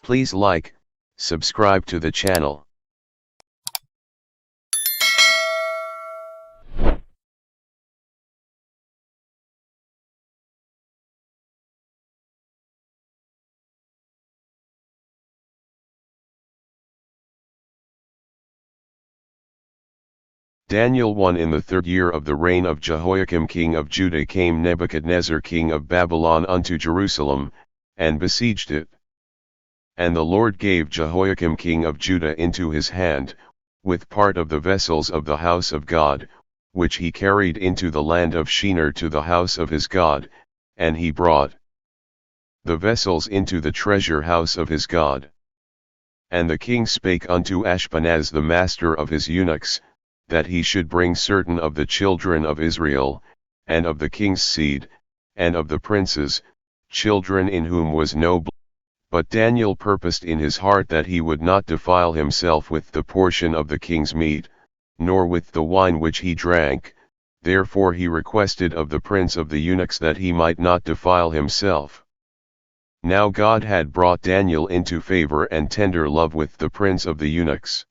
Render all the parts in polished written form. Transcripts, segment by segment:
Please like, subscribe to the channel. Daniel 1. In the 3rd year of the reign of Jehoiakim king of Judah came Nebuchadnezzar king of Babylon unto Jerusalem, and besieged it. And the Lord gave Jehoiakim king of Judah into his hand, with part of the vessels of the house of God, which he carried into the land of Shinar to the house of his God, and he brought the vessels into the treasure house of his God. And the king spake unto Ashpenaz the master of his eunuchs, that he should bring certain of the children of Israel, and of the king's seed, and of the princes, children in whom was no blood. But Daniel purposed in his heart that he would not defile himself with the portion of the king's meat, nor with the wine which he drank, therefore he requested of the prince of the eunuchs that he might not defile himself. Now God had brought Daniel into favor and tender love with the prince of the eunuchs.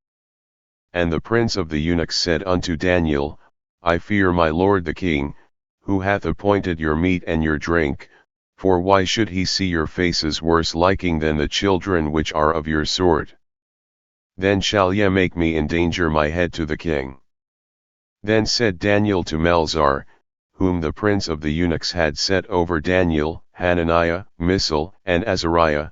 And the prince of the eunuchs said unto Daniel, I fear my lord the king, who hath appointed your meat and your drink, for why should he see your faces worse liking than the children which are of your sort? Then shall ye make me endanger my head to the king. Then said Daniel to Melzar, whom the prince of the eunuchs had set over Daniel, Hananiah, Mishael, and Azariah,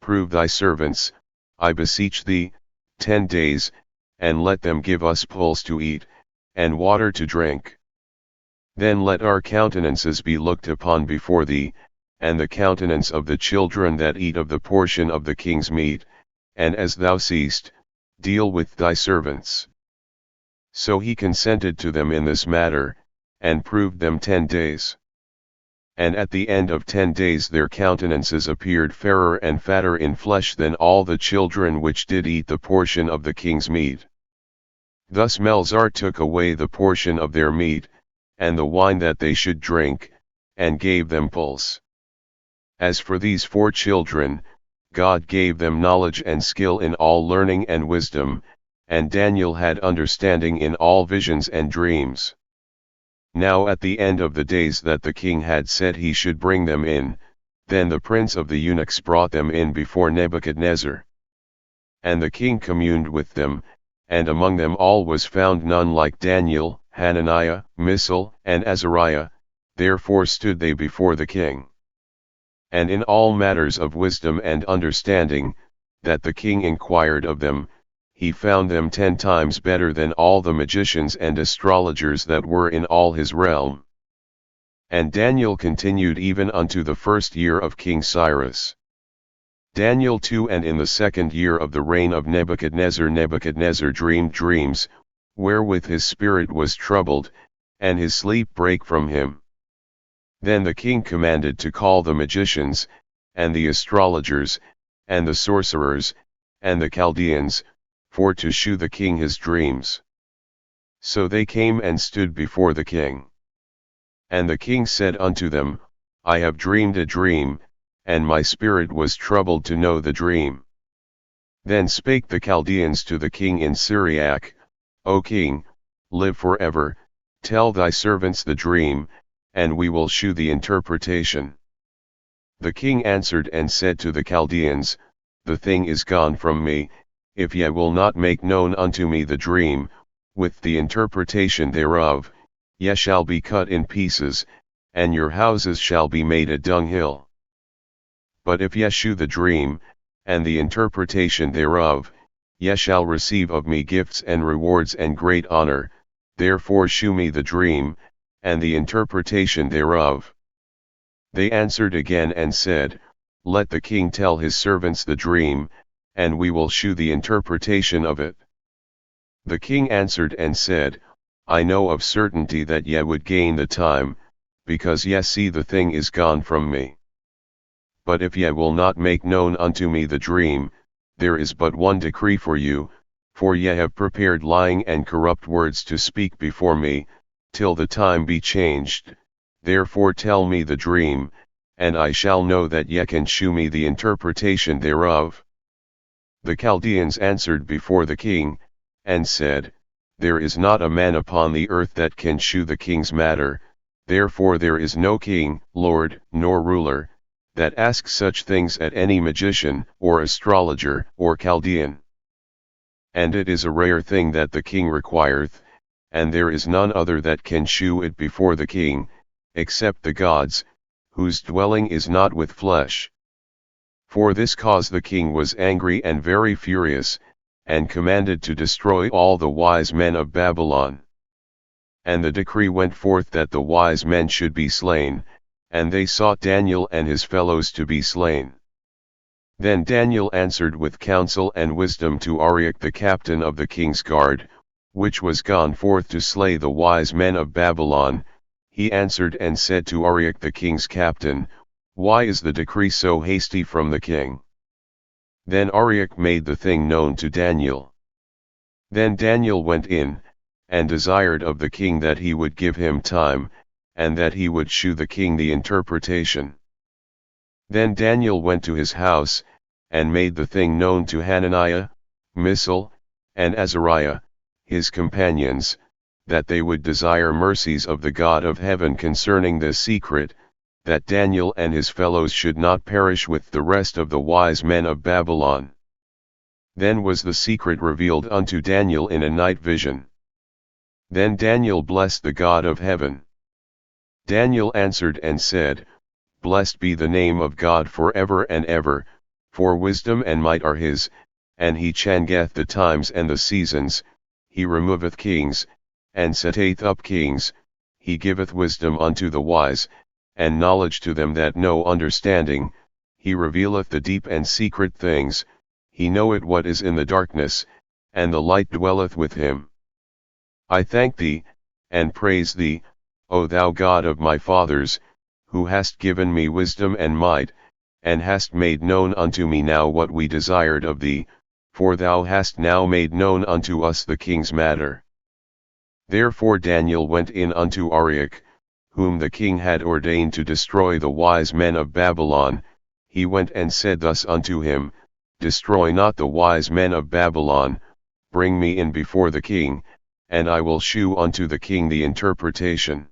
prove thy servants, I beseech thee, 10 days, and let them give us pulse to eat, and water to drink. Then let our countenances be looked upon before thee, and the countenance of the children that eat of the portion of the king's meat, and as thou seest, deal with thy servants. So he consented to them in this matter, and proved them 10 days. And at the end of 10 days their countenances appeared fairer and fatter in flesh than all the children which did eat the portion of the king's meat. Thus Melzar took away the portion of their meat, and the wine that they should drink, and gave them pulse. As for these 4 children, God gave them knowledge and skill in all learning and wisdom, and Daniel had understanding in all visions and dreams. Now at the end of the days that the king had said he should bring them in, then the prince of the eunuchs brought them in before Nebuchadnezzar. And the king communed with them, and among them all was found none like Daniel, Hananiah, Mishael, and Azariah, therefore stood they before the king. And in all matters of wisdom and understanding, that the king inquired of them, he found them 10 times better than all the magicians and astrologers that were in all his realm. And Daniel continued even unto the 1st year of King Cyrus. Daniel 2. And in the 2nd year of the reign of Nebuchadnezzar, Nebuchadnezzar dreamed dreams, wherewith his spirit was troubled, and his sleep brake from him. Then the king commanded to call the magicians, and the astrologers, and the sorcerers, and the Chaldeans, for to shew the king his dreams. So they came and stood before the king. And the king said unto them, I have dreamed a dream, and my spirit was troubled to know the dream. Then spake the Chaldeans to the king in Syriac, O king, live forever, tell thy servants the dream, and we will shew the interpretation. The king answered and said to the Chaldeans, The thing is gone from me, if ye will not make known unto me the dream, with the interpretation thereof, ye shall be cut in pieces, and your houses shall be made a dunghill. But if ye shew the dream, and the interpretation thereof, ye shall receive of me gifts and rewards and great honor, therefore shew me the dream, and the interpretation thereof. They answered again and said, Let the king tell his servants the dream, and we will shew the interpretation of it. The king answered and said, I know of certainty that ye would gain the time, because ye see the thing is gone from me. But if ye will not make known unto me the dream, there is but one decree for you, for ye have prepared lying and corrupt words to speak before me, till the time be changed. Therefore tell me the dream, and I shall know that ye can shew me the interpretation thereof. The Chaldeans answered before the king, and said, There is not a man upon the earth that can shew the king's matter, therefore there is no king, lord, nor ruler, that asks such things at any magician, or astrologer, or Chaldean. And it is a rare thing that the king requireth, and there is none other that can shew it before the king, except the gods, whose dwelling is not with flesh. For this cause the king was angry and very furious, and commanded to destroy all the wise men of Babylon. And the decree went forth that the wise men should be slain, and they sought Daniel and his fellows to be slain. Then Daniel answered with counsel and wisdom to Arioch the captain of the king's guard, which was gone forth to slay the wise men of Babylon. He answered and said to Arioch the king's captain, Why is the decree so hasty from the king? Then Arioch made the thing known to Daniel. Then Daniel went in, and desired of the king that he would give him time, and that he would shew the king the interpretation. Then Daniel went to his house, and made the thing known to Hananiah, Mishael, and Azariah, his companions, that they would desire mercies of the God of heaven concerning this secret, that Daniel and his fellows should not perish with the rest of the wise men of Babylon. Then was the secret revealed unto Daniel in a night vision. Then Daniel blessed the God of heaven. Daniel answered and said, Blessed be the name of God forever and ever, for wisdom and might are his, and he changeth the times and the seasons, he removeth kings, and setteth up kings, he giveth wisdom unto the wise, and knowledge to them that know understanding, he revealeth the deep and secret things, he knoweth what is in the darkness, and the light dwelleth with him. I thank thee, and praise thee, O thou God of my fathers, who hast given me wisdom and might, and hast made known unto me now what we desired of thee, for thou hast now made known unto us the king's matter. Therefore Daniel went in unto Arioch, whom the king had ordained to destroy the wise men of Babylon. He went and said thus unto him, Destroy not the wise men of Babylon, bring me in before the king, and I will shew unto the king the interpretation.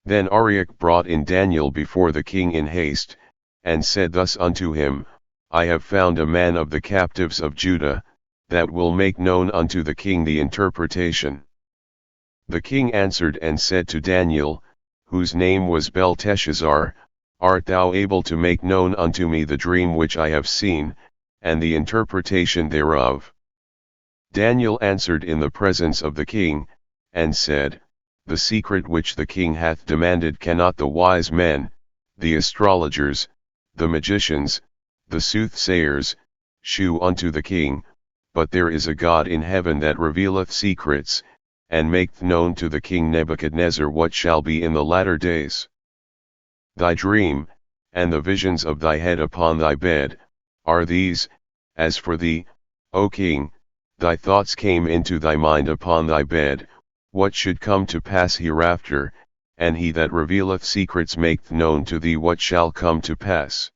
Then Arioch brought in Daniel before the king in haste, and said thus unto him, I have found a man of the captives of Judah, that will make known unto the king the interpretation. The king answered and said to Daniel, whose name was Belteshazzar, Art thou able to make known unto me the dream which I have seen, and the interpretation thereof? Daniel answered in the presence of the king, and said, The secret which the king hath demanded cannot the wise men, the astrologers, the magicians, the soothsayers, shew unto the king, but there is a God in heaven that revealeth secrets, and maketh known to the king Nebuchadnezzar what shall be in the latter days. Thy dream, and the visions of thy head upon thy bed, are these. As for thee, O king, thy thoughts came into thy mind upon thy bed, what should come to pass hereafter, and he that revealeth secrets maketh known to thee what shall come to pass.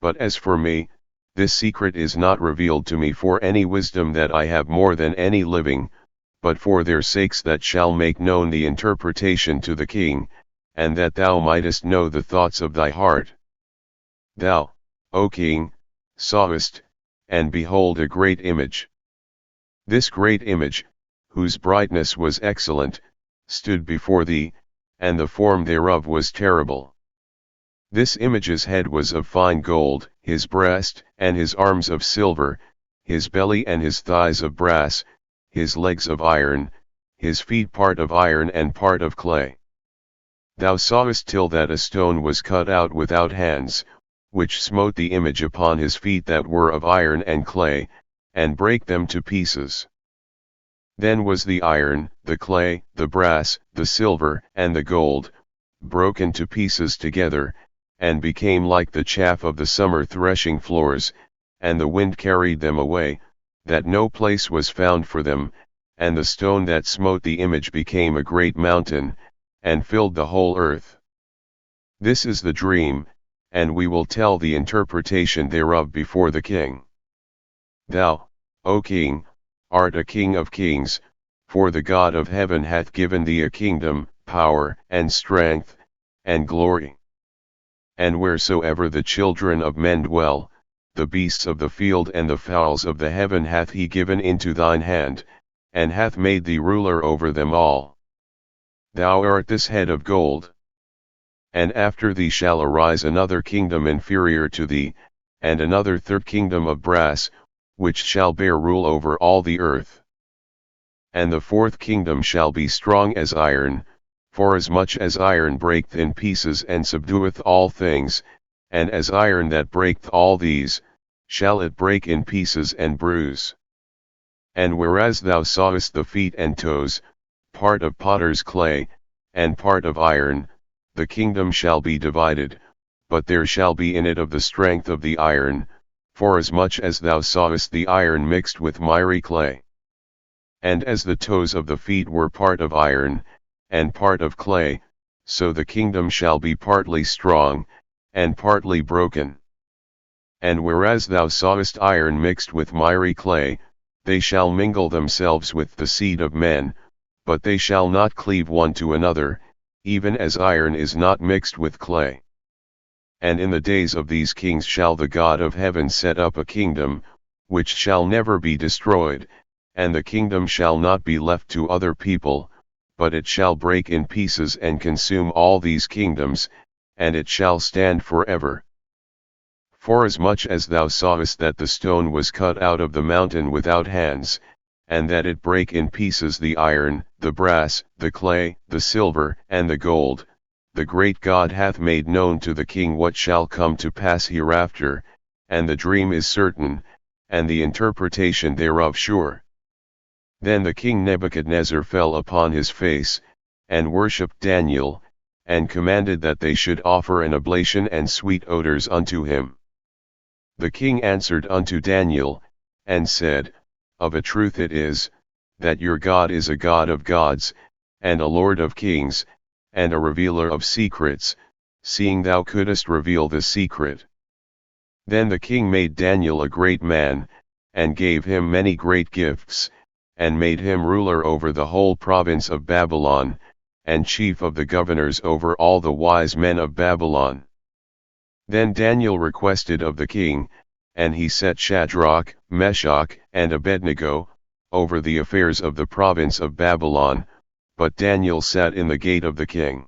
But as for me, this secret is not revealed to me for any wisdom that I have more than any living, but for their sakes that shall make known the interpretation to the king, and that thou mightest know the thoughts of thy heart. Thou, O king, sawest, and behold a great image. This great image, whose brightness was excellent, stood before thee, and the form thereof was terrible. This image's head was of fine gold, his breast and his arms of silver, his belly and his thighs of brass, his legs of iron, his feet part of iron and part of clay. Thou sawest till that a stone was cut out without hands, which smote the image upon his feet that were of iron and clay, and brake them to pieces. Then was the iron, the clay, the brass, the silver, and the gold, broken to pieces together, and became like the chaff of the summer threshing floors, and the wind carried them away, that no place was found for them, and the stone that smote the image became a great mountain, and filled the whole earth. This is the dream, and we will tell the interpretation thereof before the king. Thou, O king, art a king of kings, for the God of heaven hath given thee a kingdom, power, and strength, and glory. And wheresoever the children of men dwell, the beasts of the field and the fowls of the heaven hath he given into thine hand, and hath made thee ruler over them all. Thou art this head of gold. And after thee shall arise another kingdom inferior to thee, and another third kingdom of brass, which shall bear rule over all the earth. And the fourth kingdom shall be strong as iron, forasmuch as iron breaketh in pieces and subdueth all things, and as iron that breaketh all these, shall it break in pieces and bruise. And whereas thou sawest the feet and toes, part of potter's clay, and part of iron, the kingdom shall be divided, but there shall be in it of the strength of the iron, forasmuch as thou sawest the iron mixed with miry clay. And as the toes of the feet were part of iron, and part of clay, so the kingdom shall be partly strong, and partly broken. And whereas thou sawest iron mixed with miry clay, they shall mingle themselves with the seed of men, but they shall not cleave one to another, even as iron is not mixed with clay. And in the days of these kings shall the God of heaven set up a kingdom, which shall never be destroyed, and the kingdom shall not be left to other people, but it shall break in pieces and consume all these kingdoms, and it shall stand forever. Forasmuch as thou sawest that the stone was cut out of the mountain without hands, and that it brake in pieces the iron, the brass, the clay, the silver, and the gold, the great God hath made known to the king what shall come to pass hereafter, and the dream is certain, and the interpretation thereof sure. Then the king Nebuchadnezzar fell upon his face, and worshipped Daniel, and commanded that they should offer an oblation and sweet odors unto him. The king answered unto Daniel, and said, Of a truth it is, that your God is a God of gods, and a Lord of kings, and a revealer of secrets, seeing thou couldest reveal the secret. Then the king made Daniel a great man, and gave him many great gifts, and made him ruler over the whole province of Babylon, and chief of the governors over all the wise men of Babylon. Then Daniel requested of the king, and he set Shadrach, Meshach, and Abednego over the affairs of the province of Babylon, but Daniel sat in the gate of the king.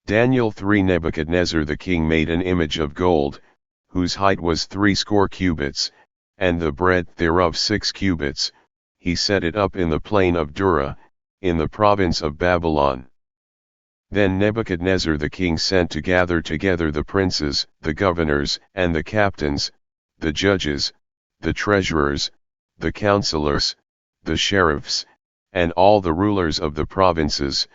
Daniel 3 Nebuchadnezzar the king made an image of gold, whose height was 60 cubits, and the breadth thereof 6 cubits, he set it up in the plain of Dura, in the province of Babylon. Then Nebuchadnezzar the king sent to gather together the princes, the governors, and the captains, the judges, the treasurers, the counselors, the sheriffs, and all the rulers of the provinces,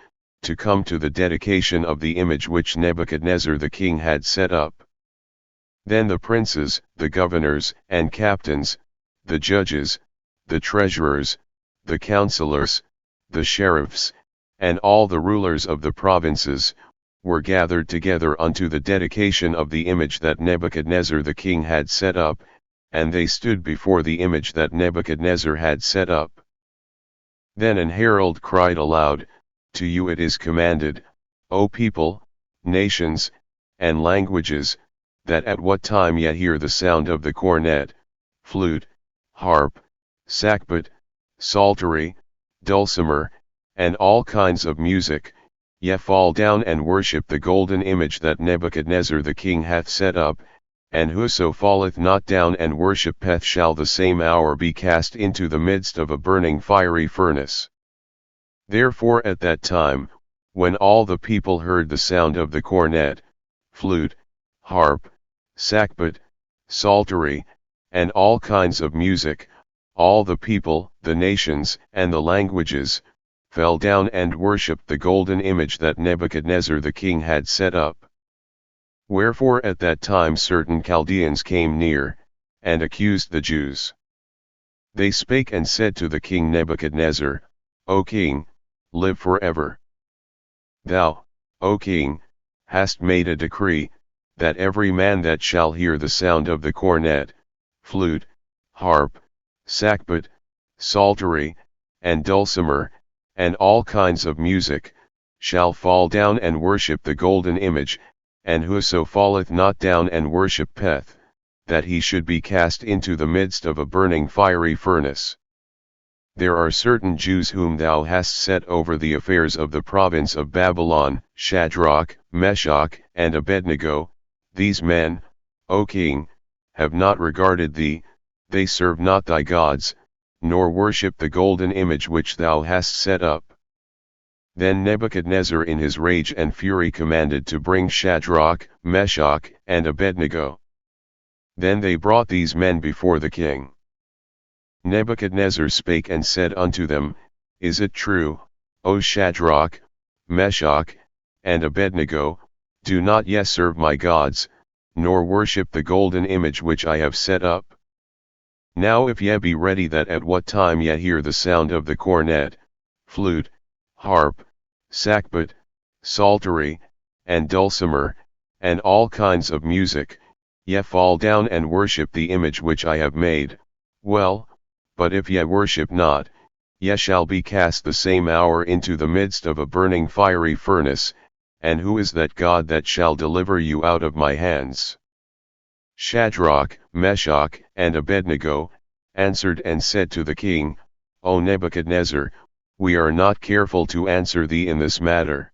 to come to the dedication of the image which Nebuchadnezzar the king had set up. Then the princes, the governors, and captains, the judges, the treasurers, the counselors, the sheriffs, and all the rulers of the provinces, were gathered together unto the dedication of the image that Nebuchadnezzar the king had set up, and they stood before the image that Nebuchadnezzar had set up. Then an herald cried aloud, To you it is commanded, O people, nations, and languages, that at what time ye hear the sound of the cornet, flute, harp, sackbut, psaltery, dulcimer, and all kinds of music, ye fall down and worship the golden image that Nebuchadnezzar the king hath set up, and whoso falleth not down and worshippeth shall the same hour be cast into the midst of a burning fiery furnace. Therefore at that time, when all the people heard the sound of the cornet, flute, harp, sackbut, psaltery, and all kinds of music, all the people, the nations, and the languages, fell down and worshipped the golden image that Nebuchadnezzar the king had set up. Wherefore at that time certain Chaldeans came near, and accused the Jews. They spake and said to the king Nebuchadnezzar, O king, live forever. Thou, O king, hast made a decree, that every man that shall hear the sound of the cornet, flute, harp, sackbut, psaltery, and dulcimer, and all kinds of music, shall fall down and worship the golden image, and whoso falleth not down and worshippeth, that he should be cast into the midst of a burning fiery furnace. There are certain Jews whom thou hast set over the affairs of the province of Babylon, Shadrach, Meshach, and Abednego. These men, O king, have not regarded thee, they serve not thy gods, nor worship the golden image which thou hast set up. Then Nebuchadnezzar in his rage and fury commanded to bring Shadrach, Meshach, and Abednego. Then they brought these men before the king. Nebuchadnezzar spake and said unto them, Is it true, O Shadrach, Meshach, and Abednego, do not ye serve my gods, nor worship the golden image which I have set up? Now if ye be ready that at what time ye hear the sound of the cornet, flute, harp, sackbut, psaltery, and dulcimer, and all kinds of music, ye fall down and worship the image which I have made, well, but if ye worship not, ye shall be cast the same hour into the midst of a burning fiery furnace, and who is that God that shall deliver you out of my hands? Shadrach, Meshach, and Abednego answered and said to the king, O Nebuchadnezzar, we are not careful to answer thee in this matter.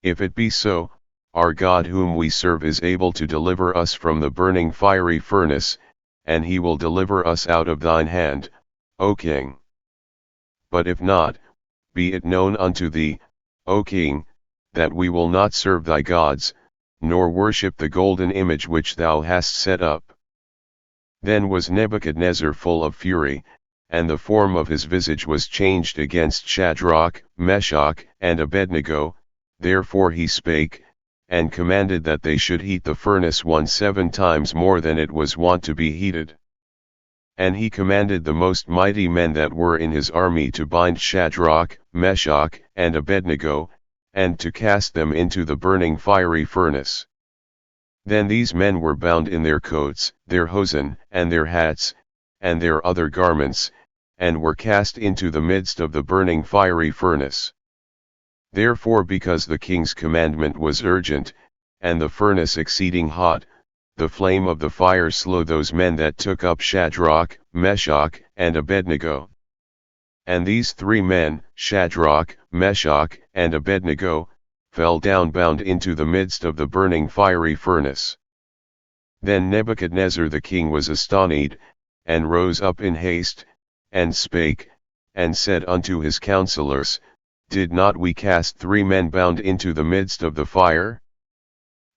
If it be so, our God whom we serve is able to deliver us from the burning fiery furnace, and he will deliver us out of thine hand, O king. But if not, be it known unto thee, O king, that we will not serve thy gods, nor worship the golden image which thou hast set up. Then was Nebuchadnezzar full of fury, and the form of his visage was changed against Shadrach, Meshach, and Abednego. Therefore he spake, and commanded that they should heat the furnace 17 times more than it was wont to be heated. And he commanded the most mighty men that were in his army to bind Shadrach, Meshach, and Abednego, and to cast them into the burning fiery furnace. Then these men were bound in their coats, their hosen, and their hats, and their other garments, and were cast into the midst of the burning fiery furnace. Therefore because the king's commandment was urgent, and the furnace exceeding hot, the flame of the fire slew those men that took up Shadrach, Meshach, and Abednego. And these 3 men, Shadrach, Meshach, and Abednego, fell down bound into the midst of the burning fiery furnace. Then Nebuchadnezzar the king was astonished, and rose up in haste, and spake, and said unto his counselors, Did not we cast 3 men bound into the midst of the fire?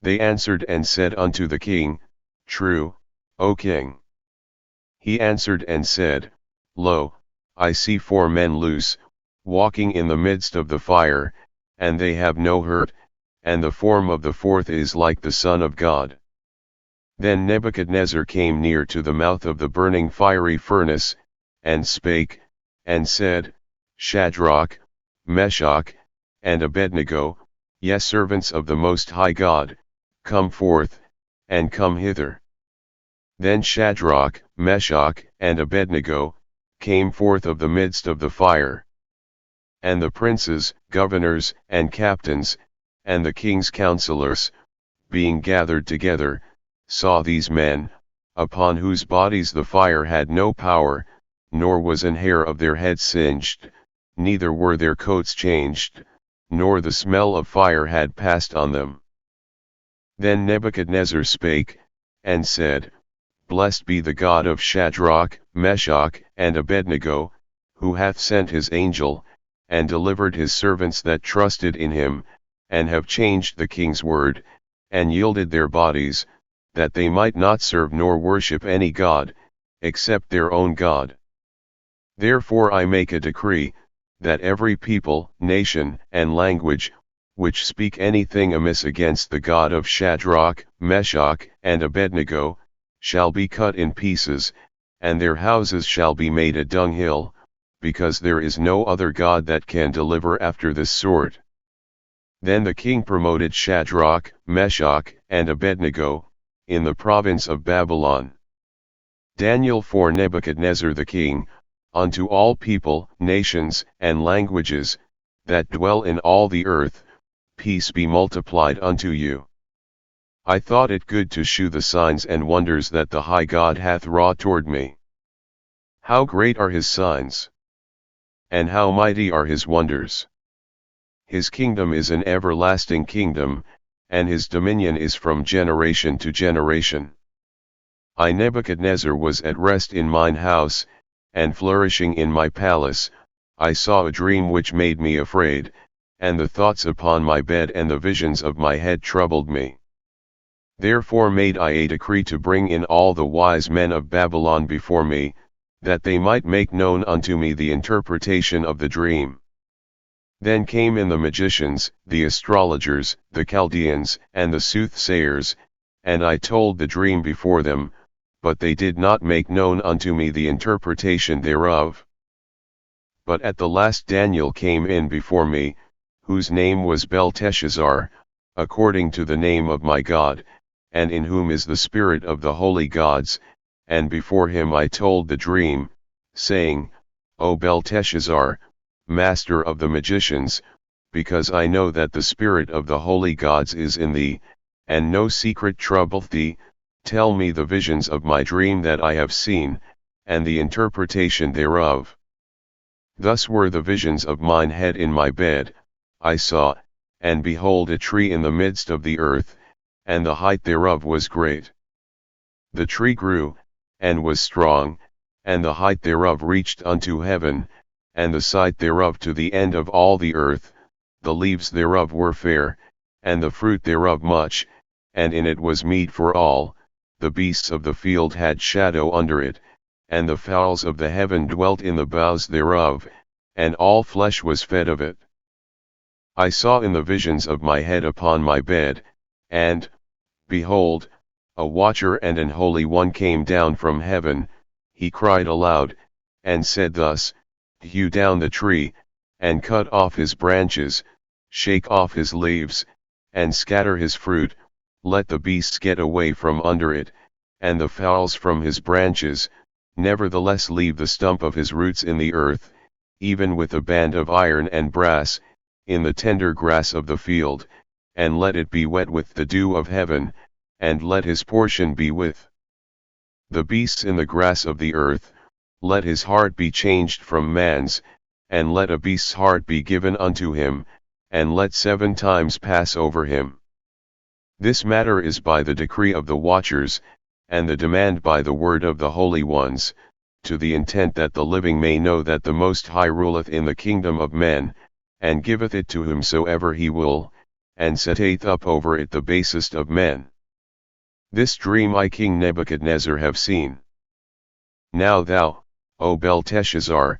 They answered and said unto the king, True, O king. He answered and said, Lo, I see 4 men loose, walking in the midst of the fire, and they have no hurt, and the form of the 4th is like the Son of God. Then Nebuchadnezzar came near to the mouth of the burning fiery furnace, and spake, and said, Shadrach, Meshach, and Abednego, ye servants of the Most High God, come forth, and come hither. Then Shadrach, Meshach, and Abednego came forth of the midst of the fire. And the princes, governors, and captains, and the king's counselors, being gathered together, saw these men, upon whose bodies the fire had no power, nor was an hair of their heads singed, neither were their coats changed, nor the smell of fire had passed on them. Then Nebuchadnezzar spake, and said, Blessed be the God of Shadrach, Meshach, and Abednego, who hath sent his angel, and delivered his servants that trusted in him, and have changed the king's word, and yielded their bodies, that they might not serve nor worship any god, except their own God. Therefore I make a decree, that every people, nation, and language, which speak anything amiss against the God of Shadrach, Meshach, and Abednego, shall be cut in pieces, and their houses shall be made a dunghill, because there is no other God that can deliver after this sort. Then the king promoted Shadrach, Meshach, and Abednego, in the province of Babylon. Daniel for Nebuchadnezzar the king, unto all people, nations, and languages, that dwell in all the earth, peace be multiplied unto you. I thought it good to shew the signs and wonders that the high God hath wrought toward me. How great are his signs! And how mighty are his wonders! His kingdom is an everlasting kingdom, and his dominion is from generation to generation. I Nebuchadnezzar was at rest in mine house, and flourishing in my palace. I saw a dream which made me afraid, and the thoughts upon my bed and the visions of my head troubled me. Therefore made I a decree to bring in all the wise men of Babylon before me, that they might make known unto me the interpretation of the dream. Then came in the magicians, the astrologers, the Chaldeans, and the soothsayers, and I told the dream before them, but they did not make known unto me the interpretation thereof. But at the last Daniel came in before me, whose name was Belteshazzar, according to the name of my God, and in whom is the spirit of the holy gods, and before him I told the dream, saying, O Belteshazzar, master of the magicians, because I know that the spirit of the holy gods is in thee, and no secret troubleth thee, tell me the visions of my dream that I have seen, and the interpretation thereof. Thus were the visions of mine head in my bed. I saw, and behold a tree in the midst of the earth, and the height thereof was great. The tree grew, and was strong, and the height thereof reached unto heaven, and the side thereof to the end of all the earth. The leaves thereof were fair, and the fruit thereof much, and in it was meat for all. The beasts of the field had shadow under it, and the fowls of the heaven dwelt in the boughs thereof, and all flesh was fed of it. I saw in the visions of my head upon my bed, and, behold, a watcher and an holy one came down from heaven. He cried aloud, and said thus, Hew down the tree, and cut off his branches, shake off his leaves, and scatter his fruit, let the beasts get away from under it, and the fowls from his branches, nevertheless leave the stump of his roots in the earth, even with a band of iron and brass, in the tender grass of the field, and let it be wet with the dew of heaven, and let his portion be with the beasts in the grass of the earth. Let his heart be changed from man's, and let a beast's heart be given unto him, and let 7 times pass over him. This matter is by the decree of the watchers, and the demand by the word of the holy ones, to the intent that the living may know that the Most High ruleth in the kingdom of men, and giveth it to whomsoever he will, and setteth up over it the basest of men. This dream I King Nebuchadnezzar have seen. Now thou, O Belteshazzar,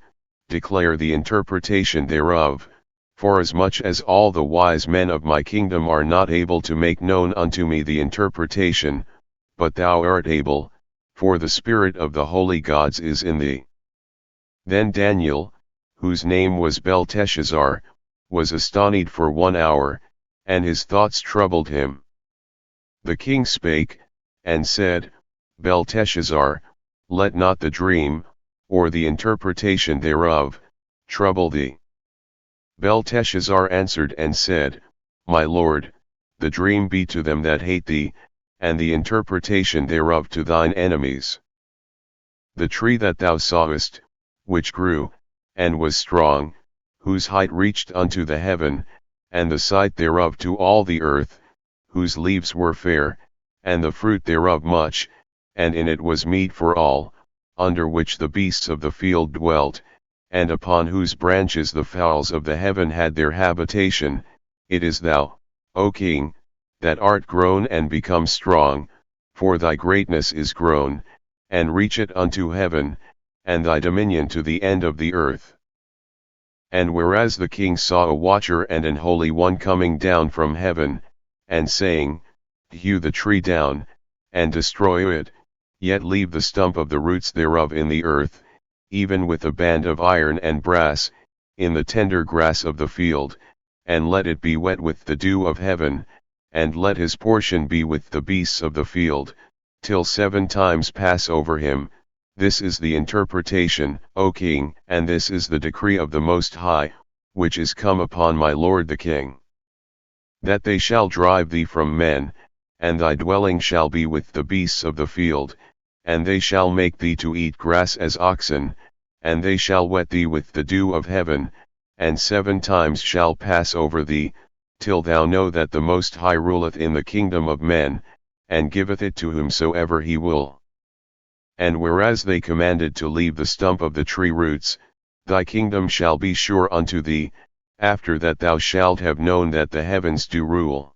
declare the interpretation thereof, forasmuch as all the wise men of my kingdom are not able to make known unto me the interpretation, but thou art able, for the spirit of the holy gods is in thee. Then Daniel, whose name was Belteshazzar, was astonied for 1 hour, and his thoughts troubled him. The king spake, and said, Belteshazzar, let not the dream, or the interpretation thereof, trouble thee. Belteshazzar answered and said, My lord, the dream be to them that hate thee, and the interpretation thereof to thine enemies. The tree that thou sawest, which grew, and was strong, whose height reached unto the heaven, and the side thereof to all the earth, whose leaves were fair, and the fruit thereof much, and in it was meat for all, under which the beasts of the field dwelt, and upon whose branches the fowls of the heaven had their habitation. It is thou, O King, that art grown and become strong, for thy greatness is grown, and reacheth unto heaven, and thy dominion to the end of the earth. And whereas the king saw a watcher and an holy one coming down from heaven, and saying, Hew the tree down, and destroy it, yet leave the stump of the roots thereof in the earth, even with a band of iron and brass, in the tender grass of the field, and let it be wet with the dew of heaven, and let his portion be with the beasts of the field, till 7 times pass over him. This is the interpretation, O king, and this is the decree of the Most High, which is come upon my lord the king. That they shall drive thee from men, and thy dwelling shall be with the beasts of the field, and they shall make thee to eat grass as oxen, and they shall wet thee with the dew of heaven, and 7 times shall pass over thee, till thou know that the Most High ruleth in the kingdom of men, and giveth it to whomsoever he will. And whereas they commanded to leave the stump of the tree roots, thy kingdom shall be sure unto thee, after that thou shalt have known that the heavens do rule.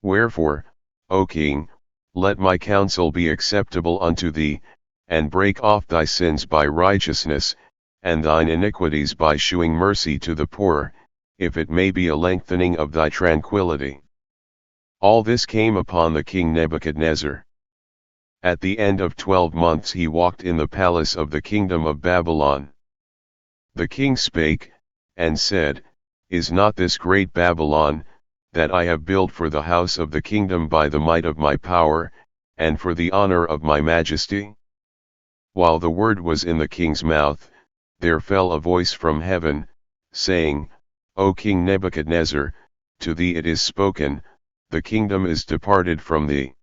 Wherefore, O king, let my counsel be acceptable unto thee, and break off thy sins by righteousness, and thine iniquities by shewing mercy to the poor, if it may be a lengthening of thy tranquillity. All this came upon the king Nebuchadnezzar. At the end of 12 months he walked in the palace of the kingdom of Babylon. The king spake, and said, Is not this great Babylon, that I have built for the house of the kingdom by the might of my power, and for the honor of my majesty? While the word was in the king's mouth, there fell a voice from heaven, saying, O King Nebuchadnezzar, to thee it is spoken, the kingdom is departed from thee.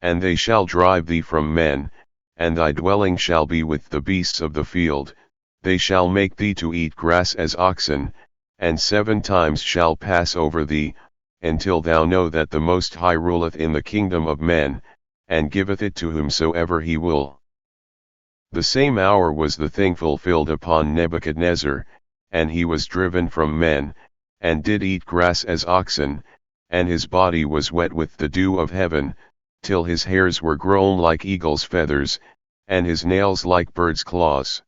And they shall drive thee from men, and thy dwelling shall be with the beasts of the field, they shall make thee to eat grass as oxen, and 7 times shall pass over thee, until thou know that the Most High ruleth in the kingdom of men, and giveth it to whomsoever he will. The same hour was the thing fulfilled upon Nebuchadnezzar, and he was driven from men, and did eat grass as oxen, and his body was wet with the dew of heaven, till his hairs were grown like eagle's feathers, and his nails like bird's claws.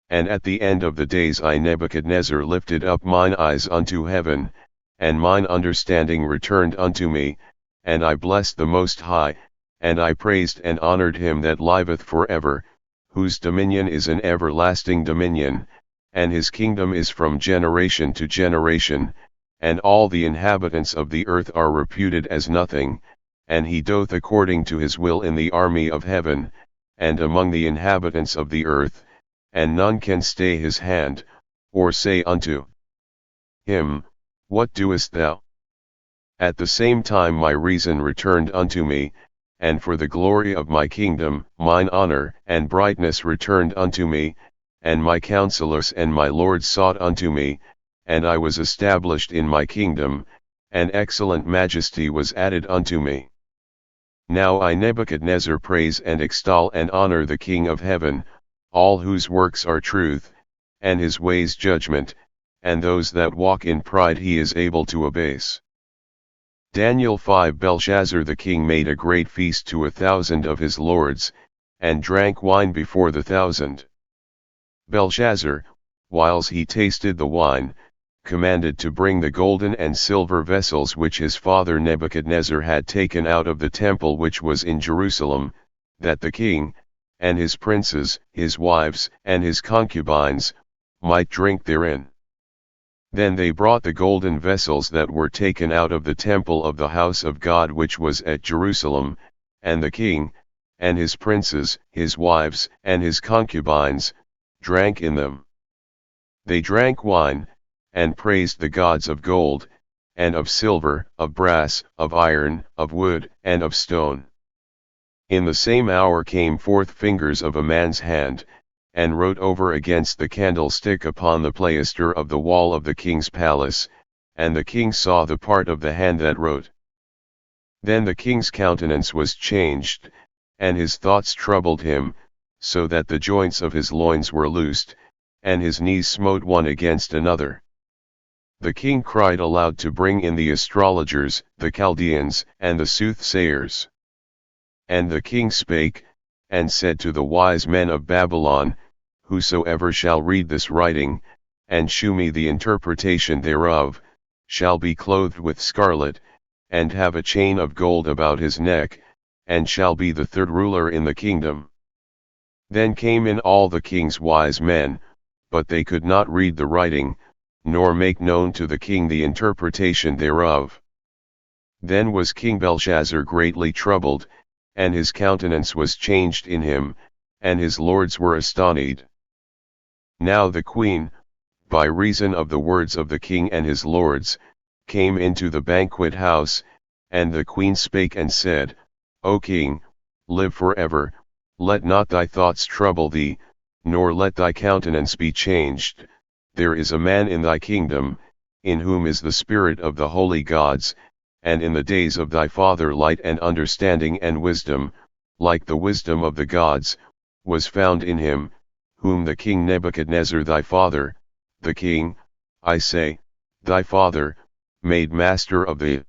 And at the end of the days I Nebuchadnezzar lifted up mine eyes unto heaven, and mine understanding returned unto me, and I blessed the Most High, and I praised and honored him that liveth for ever, whose dominion is an everlasting dominion, and his kingdom is from generation to generation, and all the inhabitants of the earth are reputed as nothing, and he doth according to his will in the army of heaven, and among the inhabitants of the earth, and none can stay his hand, or say unto him, What doest thou? At the same time my reason returned unto me, and for the glory of my kingdom, mine honor and brightness returned unto me, and my counselors and my lords sought unto me, and I was established in my kingdom, and excellent majesty was added unto me. Now I Nebuchadnezzar praise and extol and honor the King of heaven, all whose works are truth, and his ways judgment, and those that walk in pride he is able to abase. Daniel 5 Belshazzar the king made a great feast to 1,000 of his lords, and drank wine before the 1,000. Belshazzar, whiles he tasted the wine, commanded to bring the golden and silver vessels which his father Nebuchadnezzar had taken out of the temple which was in Jerusalem, that the king, and his princes, his wives, and his concubines, might drink therein. Then they brought the golden vessels that were taken out of the temple of the house of God which was at Jerusalem, and the king, and his princes, his wives, and his concubines, drank in them. They drank wine, and praised the gods of gold, and of silver, of brass, of iron, of wood, and of stone. In the same hour came forth fingers of a man's hand, and wrote over against the candlestick upon the plaister of the wall of the king's palace, and the king saw the part of the hand that wrote. Then the king's countenance was changed, and his thoughts troubled him, so that the joints of his loins were loosed, and his knees smote one against another. The king cried aloud to bring in the astrologers, the Chaldeans, and the soothsayers. And the king spake, and said to the wise men of Babylon, Whosoever shall read this writing, and shew me the interpretation thereof, shall be clothed with scarlet, and have a chain of gold about his neck, and shall be the 3rd ruler in the kingdom. Then came in all the king's wise men, but they could not read the writing, nor make known to the king the interpretation thereof. Then was King Belshazzar greatly troubled, and his countenance was changed in him, and his lords were astonied. Now the queen, by reason of the words of the king and his lords, came into the banquet house, and the queen spake and said, O king, live forever, let not thy thoughts trouble thee, nor let thy countenance be changed. There is a man in thy kingdom, in whom is the spirit of the holy gods, and in the days of thy father light and understanding and wisdom, like the wisdom of the gods, was found in him, whom the king Nebuchadnezzar thy father, the king, I say, thy father, made master of the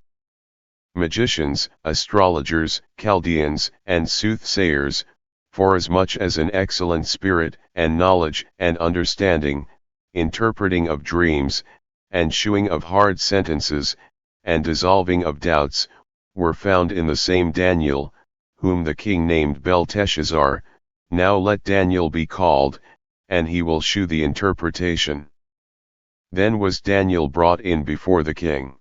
magicians, astrologers, Chaldeans, and soothsayers, forasmuch as an excellent spirit, and knowledge, and understanding, interpreting of dreams, and shewing of hard sentences, and dissolving of doubts, were found in the same Daniel, whom the king named Belteshazzar. Now let Daniel be called, and he will shew the interpretation. Then was Daniel brought in before the king.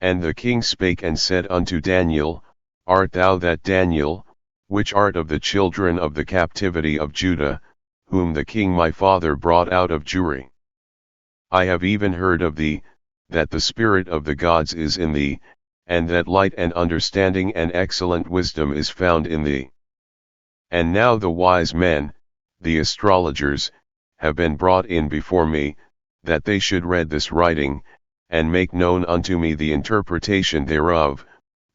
And the king spake and said unto Daniel, Art thou that Daniel, which art of the children of the captivity of Judah, whom the king my father brought out of Jewry? I have even heard of thee, that the spirit of the gods is in thee, and that light and understanding and excellent wisdom is found in thee. And now the wise men, the astrologers, have been brought in before me, that they should read this writing, and make known unto me the interpretation thereof,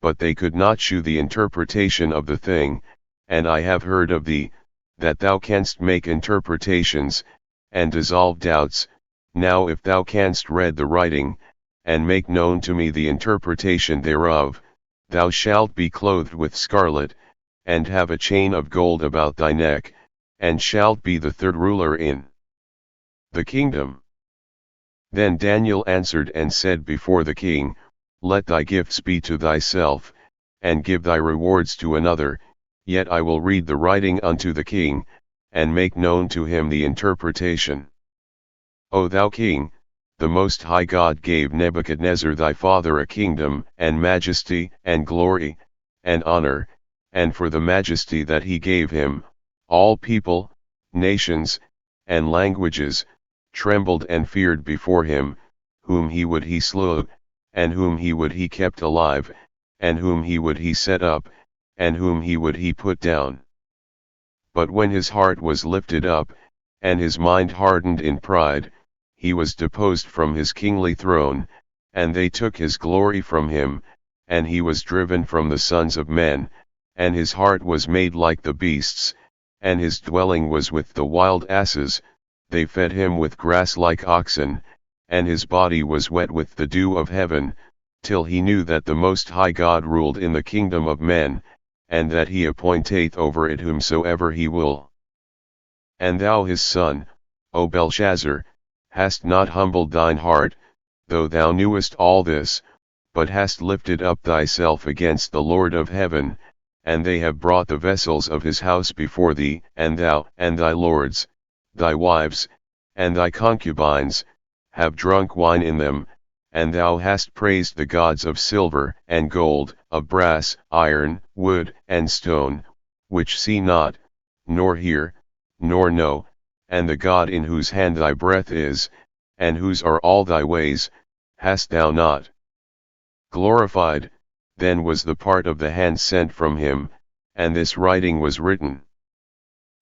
but they could not shew the interpretation of the thing, and I have heard of thee, that thou canst make interpretations, and dissolve doubts. Now if thou canst read the writing, and make known to me the interpretation thereof, thou shalt be clothed with scarlet, and have a chain of gold about thy neck, and shalt be the third ruler in the kingdom. Then Daniel answered and said before the king, Let thy gifts be to thyself, and give thy rewards to another, yet I will read the writing unto the king, and make known to him the interpretation. O thou king, the Most High God gave Nebuchadnezzar thy father a kingdom, and majesty, and glory, and honor, and for the majesty that he gave him, all people, nations, and languages, trembled and feared before him, whom he would he slew, and whom he would he kept alive, and whom he would he set up, and whom he would he put down. But when his heart was lifted up, and his mind hardened in pride, he was deposed from his kingly throne, and they took his glory from him, and he was driven from the sons of men, and his heart was made like the beasts, and his dwelling was with the wild asses. They fed him with grass like oxen, and his body was wet with the dew of heaven, till he knew that the Most High God ruled in the kingdom of men, and that he appointeth over it whomsoever he will. And thou his son, O Belshazzar, hast not humbled thine heart, though thou knewest all this, but hast lifted up thyself against the Lord of heaven, and they have brought the vessels of his house before thee, and thou, and thy lords, thy wives, and thy concubines, have drunk wine in them, and thou hast praised the gods of silver, and gold, of brass, iron, wood, and stone, which see not, nor hear, nor know, and the God in whose hand thy breath is, and whose are all thy ways, hast thou not glorified. Then was the part of the hand sent from him, and this writing was written.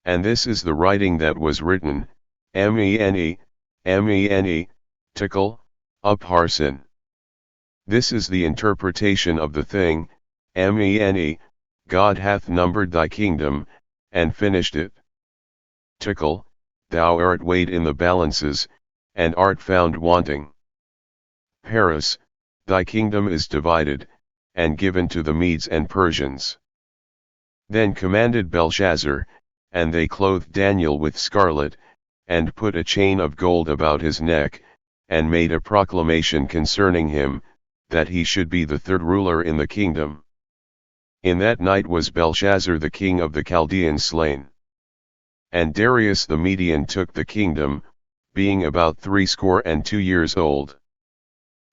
And this is the writing that was written, Mene, Mene, Tekel, Upharsin. This is the interpretation of the thing, Mene, God hath numbered thy kingdom, and finished it. Tekel, thou art weighed in the balances, and art found wanting. Paris, thy kingdom is divided, and given to the Medes and Persians. Then commanded Belshazzar, and they clothed Daniel with scarlet, and put a chain of gold about his neck, and made a proclamation concerning him, that he should be the third ruler in the kingdom. In that night was Belshazzar the king of the Chaldeans slain. And Darius the Median took the kingdom, being about 62 years old.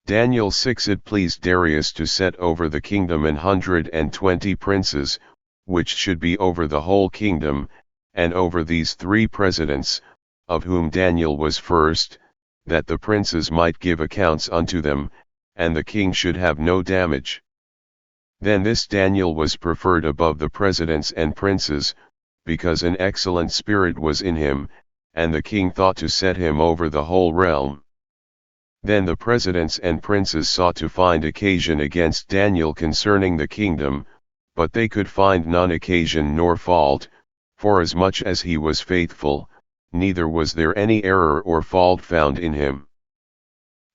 Daniel 6. It pleased Darius to set over the kingdom 120 princes, which should be over the whole kingdom, and over these 3 presidents, of whom Daniel was first, that the princes might give accounts unto them, and the king should have no damage. Then this Daniel was preferred above the presidents and princes, because an excellent spirit was in him, and the king thought to set him over the whole realm. Then the presidents and princes sought to find occasion against Daniel concerning the kingdom, but they could find none occasion nor fault, forasmuch as he was faithful, neither was there any error or fault found in him.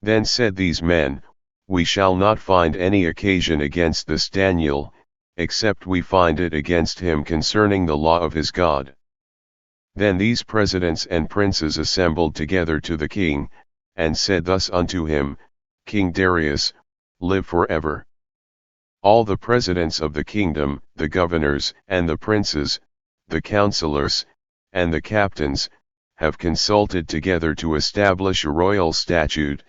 Then said these men, We shall not find any occasion against this Daniel, except we find it against him concerning the law of his God. Then these presidents and princes assembled together to the king, and said thus unto him, King Darius, live forever. All the presidents of the kingdom, the governors, and the princes, the counselors, and the captains, have consulted together to establish a royal statute,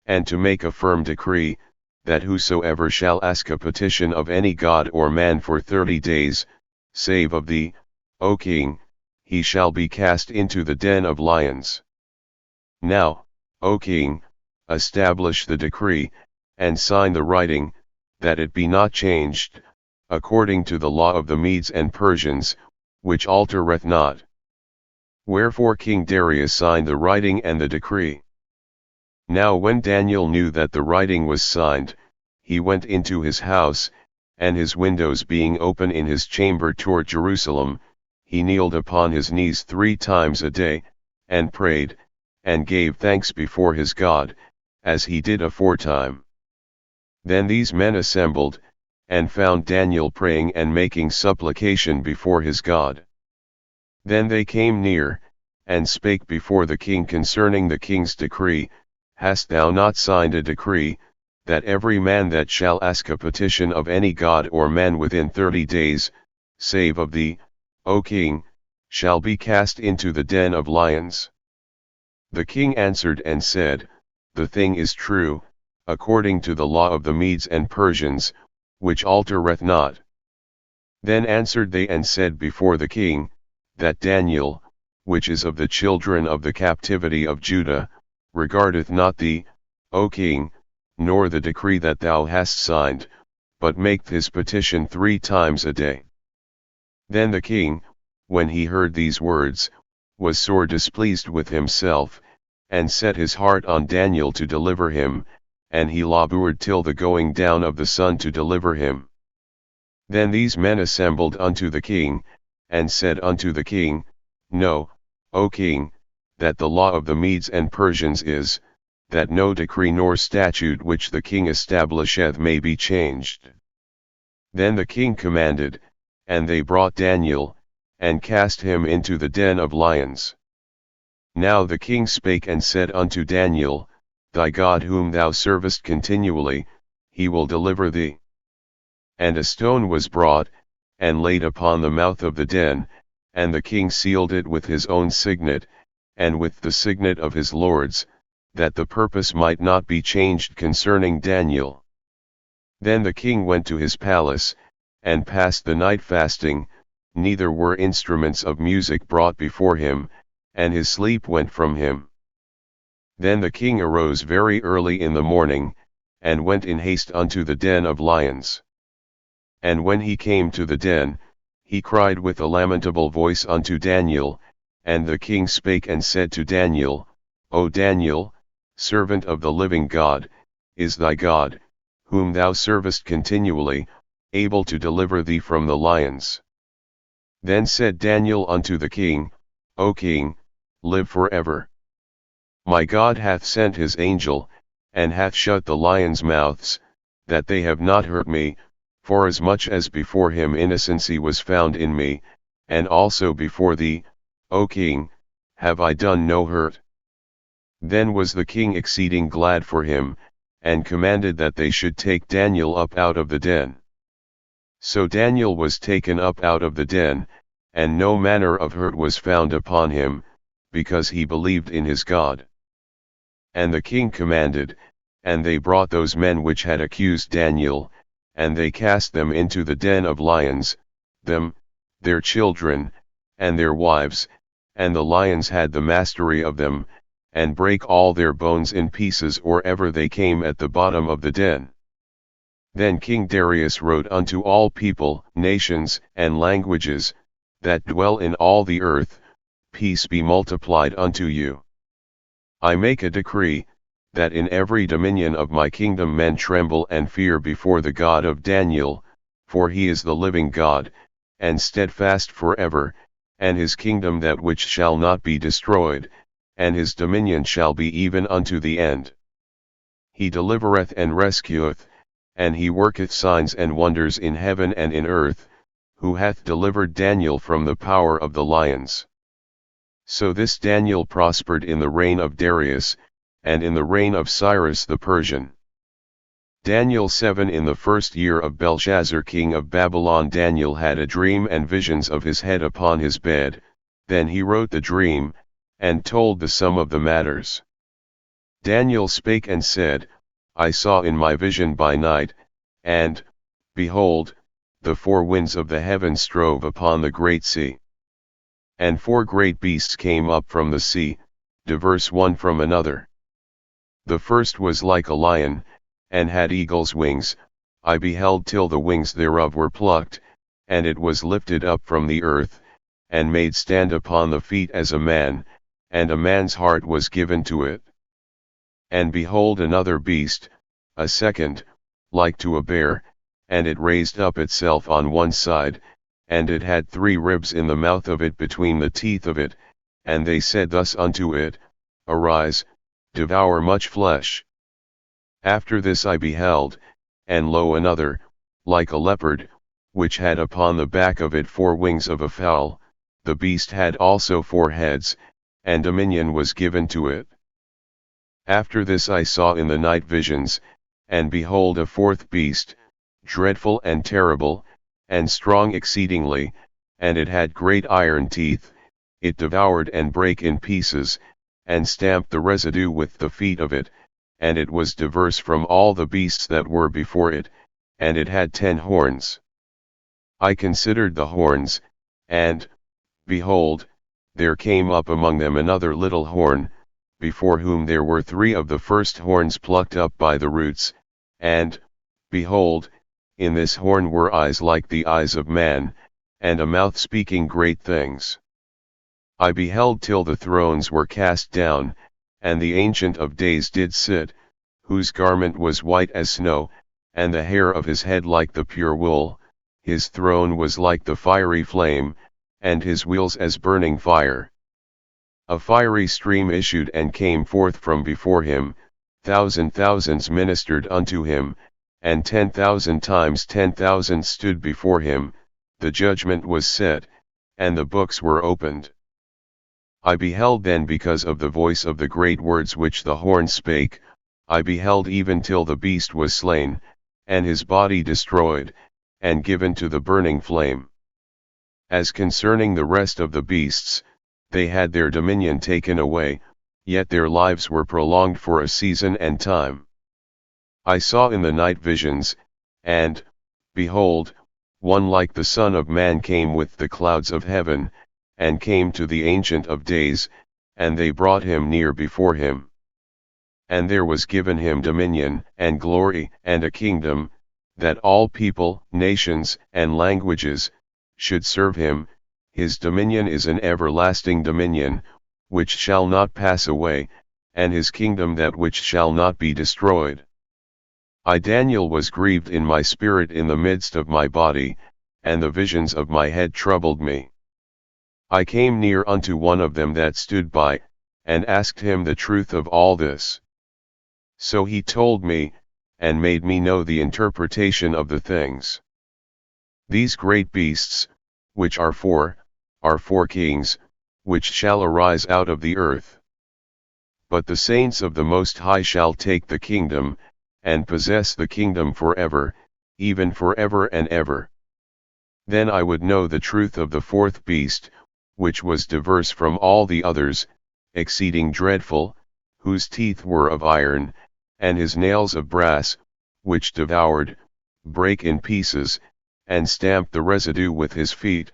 and to make a firm decree, that whosoever shall ask a petition of any god or man for 30 days, save of thee, O king, he shall be cast into the den of lions. Now, O king, establish the decree, and sign the writing, that it be not changed, according to the law of the Medes and Persians, which altereth not. Wherefore King Darius signed the writing and the decree. Now when Daniel knew that the writing was signed, he went into his house, and his windows being open in his chamber toward Jerusalem, he kneeled upon his knees 3 times a day, and prayed, and gave thanks before his God, as he did aforetime. Then these men assembled, and found Daniel praying and making supplication before his God. Then they came near, and spake before the king concerning the king's decree, Hast thou not signed a decree, that every man that shall ask a petition of any god or man within 30 days, save of thee, O king, shall be cast into the den of lions? The king answered and said, The thing is true, according to the law of the Medes and Persians, which altereth not. Then answered they and said before the king, that Daniel, which is of the children of the captivity of Judah, regardeth not thee, O king, nor the decree that thou hast signed, but maketh his petition 3 times a day. Then the king, when he heard these words, was sore displeased with himself, and set his heart on Daniel to deliver him, and he labored till the going down of the sun to deliver him. Then these men assembled unto the king, and said unto the king, Know, O king, that the law of the Medes and Persians is, that no decree nor statute which the king establisheth may be changed. Then the king commanded, and they brought Daniel, and cast him into the den of lions. Now the king spake and said unto Daniel, Thy God whom thou servest continually, he will deliver thee. And a stone was brought, and laid upon the mouth of the den, and the king sealed it with his own signet, and with the signet of his lords, that the purpose might not be changed concerning Daniel. Then the king went to his palace, and passed the night fasting, neither were instruments of music brought before him, and his sleep went from him. Then the king arose very early in the morning, and went in haste unto the den of lions. And when he came to the den, he cried with a lamentable voice unto Daniel, and the king spake and said to Daniel, O Daniel, servant of the living God, is thy God, whom thou servest continually, able to deliver thee from the lions? Then said Daniel unto the king, O king, live forever. My God hath sent his angel, and hath shut the lions' mouths, that they have not hurt me, forasmuch as before him innocency was found in me, and also before thee, O king, have I done no hurt. Then was the king exceeding glad for him, and commanded that they should take Daniel up out of the den. So Daniel was taken up out of the den, and no manner of hurt was found upon him, because he believed in his God. And the king commanded, and they brought those men which had accused Daniel, and they cast them into the den of lions, them, their children, and their wives, and the lions had the mastery of them, and brake all their bones in pieces or ever they came at the bottom of the den. Then King Darius wrote unto all people, nations, and languages, that dwell in all the earth, peace be multiplied unto you. I make a decree, that in every dominion of my kingdom men tremble and fear before the God of Daniel, for he is the living God, and steadfast forever, and his kingdom that which shall not be destroyed, and his dominion shall be even unto the end. He delivereth and rescueth, and he worketh signs and wonders in heaven and in earth, who hath delivered Daniel from the power of the lions. So this Daniel prospered in the reign of Darius, and in the reign of Cyrus the Persian. Daniel 7. In the first year of Belshazzar king of Babylon, Daniel had a dream and visions of his head upon his bed. Then he wrote the dream, and told the sum of the matters. Daniel spake and said, I saw in my vision by night, and, behold, the four winds of the heaven strove upon the great sea. And four great beasts came up from the sea, diverse one from another. The first was like a lion, and had eagle's wings. I beheld till the wings thereof were plucked, and it was lifted up from the earth, and made stand upon the feet as a man, and a man's heart was given to it. And behold another beast, a second, like to a bear, and it raised up itself on one side, and it had 3 ribs in the mouth of it between the teeth of it, and they said thus unto it, Arise, devour much flesh. After this I beheld, and lo another, like a leopard, which had upon the back of it 4 wings of a fowl. The beast had also 4 heads, and dominion was given to it. After this I saw in the night visions, and behold a 4th beast, dreadful and terrible, and strong exceedingly, and it had great iron teeth. It devoured and brake in pieces, and stamped the residue with the feet of it, and it was diverse from all the beasts that were before it, and it had 10 horns. I considered the horns, and, behold, there came up among them another little horn, before whom there were 3 of the first horns plucked up by the roots, and, behold, in this horn were eyes like the eyes of man, and a mouth speaking great things. I beheld till the thrones were cast down, and the Ancient of Days did sit, whose garment was white as snow, and the hair of his head like the pure wool. His throne was like the fiery flame, and his wheels as burning fire. A fiery stream issued and came forth from before him. Thousands ministered unto him, and 10,000 times 10,000 stood before him. The judgment was set, and the books were opened. I beheld then because of the voice of the great words which the horn spake, I beheld even till the beast was slain, and his body destroyed, and given to the burning flame. As concerning the rest of the beasts, they had their dominion taken away, yet their lives were prolonged for a season and time. I saw in the night visions, and, behold, one like the Son of Man came with the clouds of heaven, and came to the Ancient of Days, and they brought him near before him. And there was given him dominion, and glory, and a kingdom, that all people, nations, and languages, should serve him. His dominion is an everlasting dominion, which shall not pass away, and his kingdom that which shall not be destroyed. I Daniel was grieved in my spirit in the midst of my body, and the visions of my head troubled me. I came near unto one of them that stood by, and asked him the truth of all this. So he told me, and made me know the interpretation of the things. These great beasts, which are 4 kings, which shall arise out of the earth. But the saints of the Most High shall take the kingdom, and possess the kingdom forever, even forever and ever. Then I would know the truth of the 4th beast, which was diverse from all the others, exceeding dreadful, whose teeth were of iron, and his nails of brass, which devoured, brake in pieces, and stamped the residue with his feet,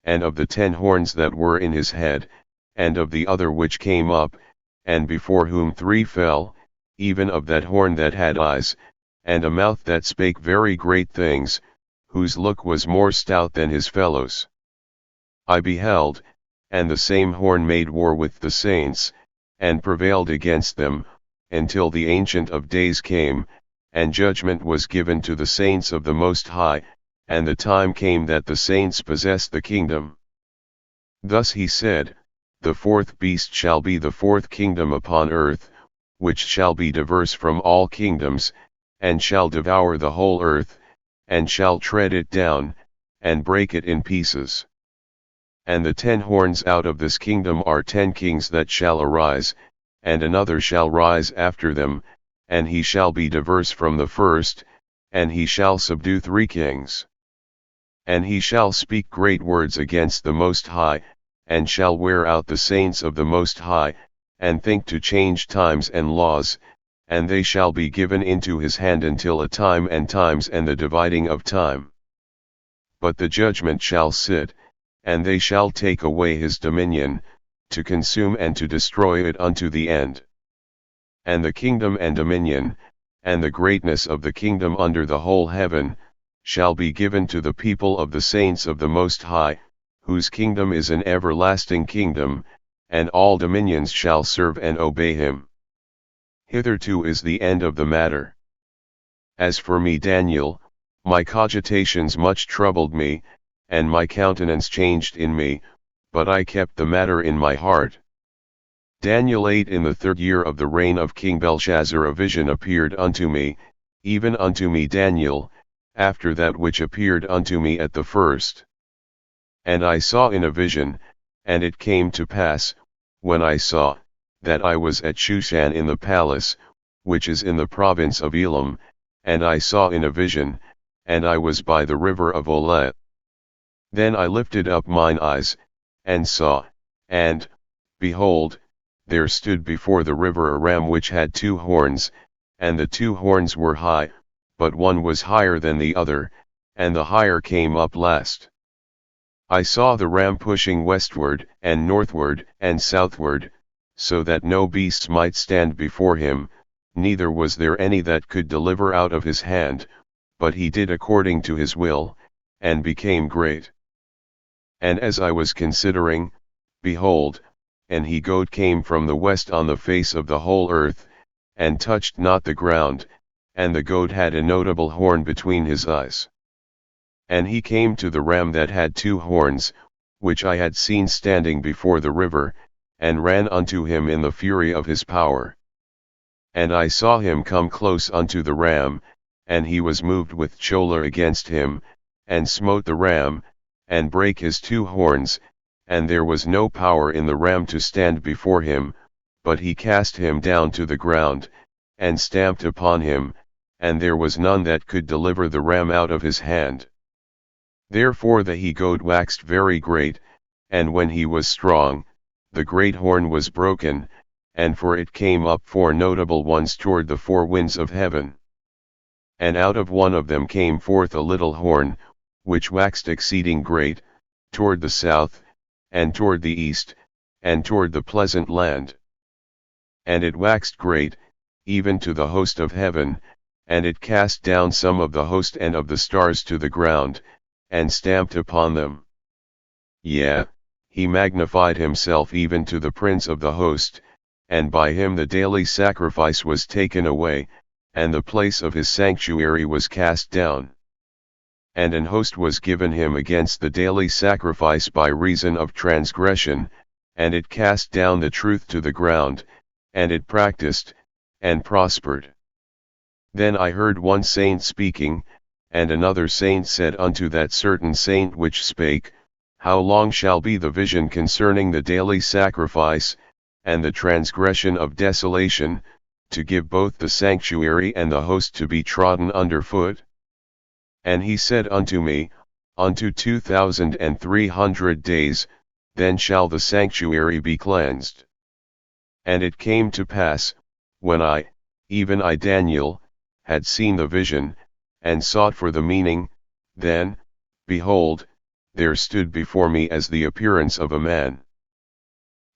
and of the 10 horns that were in his head, and of the other which came up, and before whom 3 fell, even of that horn that had eyes, and a mouth that spake very great things, whose look was more stout than his fellows. I beheld, and the same horn made war with the saints, and prevailed against them, until the Ancient of Days came, and judgment was given to the saints of the Most High, and the time came that the saints possessed the kingdom. Thus he said, the 4th beast shall be the 4th kingdom upon earth, which shall be diverse from all kingdoms, and shall devour the whole earth, and shall tread it down, and break it in pieces. And the 10 horns out of this kingdom are 10 kings that shall arise, and another shall rise after them, and he shall be diverse from the first, and he shall subdue 3 kings. And he shall speak great words against the Most High, and shall wear out the saints of the Most High, and think to change times and laws, and they shall be given into his hand until a time and times and the dividing of time. But the judgment shall sit, and they shall take away his dominion, to consume and to destroy it unto the end. And the kingdom and dominion, and the greatness of the kingdom under the whole heaven, shall be given to the people of the saints of the Most High, whose kingdom is an everlasting kingdom, and all dominions shall serve and obey him. Hitherto is the end of the matter. As for me Daniel, my cogitations much troubled me, and my countenance changed in me, but I kept the matter in my heart. Daniel 8. In the 3rd year of the reign of King Belshazzar a vision appeared unto me, even unto me Daniel, after that which appeared unto me at the first. And I saw in a vision, and it came to pass, when I saw, that I was at Shushan in the palace, which is in the province of Elam, and I saw in a vision, and I was by the river of Olet. Then I lifted up mine eyes, and saw, and, behold, there stood before the river a ram which had 2 horns, and the 2 horns were high, but one was higher than the other, and the higher came up last. I saw the ram pushing westward, and northward, and southward, so that no beast might stand before him, neither was there any that could deliver out of his hand, but he did according to his will, and became great. And as I was considering, behold, an he-goat came from the west on the face of the whole earth, and touched not the ground, and the goat had a notable horn between his eyes. And he came to the ram that had 2 horns, which I had seen standing before the river, and ran unto him in the fury of his power. And I saw him come close unto the ram, and he was moved with choler against him, and smote the ram, and brake his 2 horns, and there was no power in the ram to stand before him, but he cast him down to the ground, and stamped upon him, and there was none that could deliver the ram out of his hand. Therefore the he-goat waxed very great, and when he was strong, the great horn was broken, and for it came up 4 notable ones toward the 4 winds of heaven. And out of one of them came forth a little horn, which waxed exceeding great, toward the south, and toward the east, and toward the pleasant land. And it waxed great, even to the host of heaven, and it cast down some of the host and of the stars to the ground, and stamped upon them. Yea, he magnified himself even to the prince of the host, and by him the daily sacrifice was taken away, and the place of his sanctuary was cast down. And an host was given him against the daily sacrifice by reason of transgression, and it cast down the truth to the ground, and it practiced, and prospered. Then I heard one saint speaking, and another saint said unto that certain saint which spake, How long shall be the vision concerning the daily sacrifice, and the transgression of desolation, to give both the sanctuary and the host to be trodden under foot? And he said unto me, Unto 2,300 days, then shall the sanctuary be cleansed. And it came to pass, when I, even I Daniel, had seen the vision, and sought for the meaning, then, behold, there stood before me as the appearance of a man.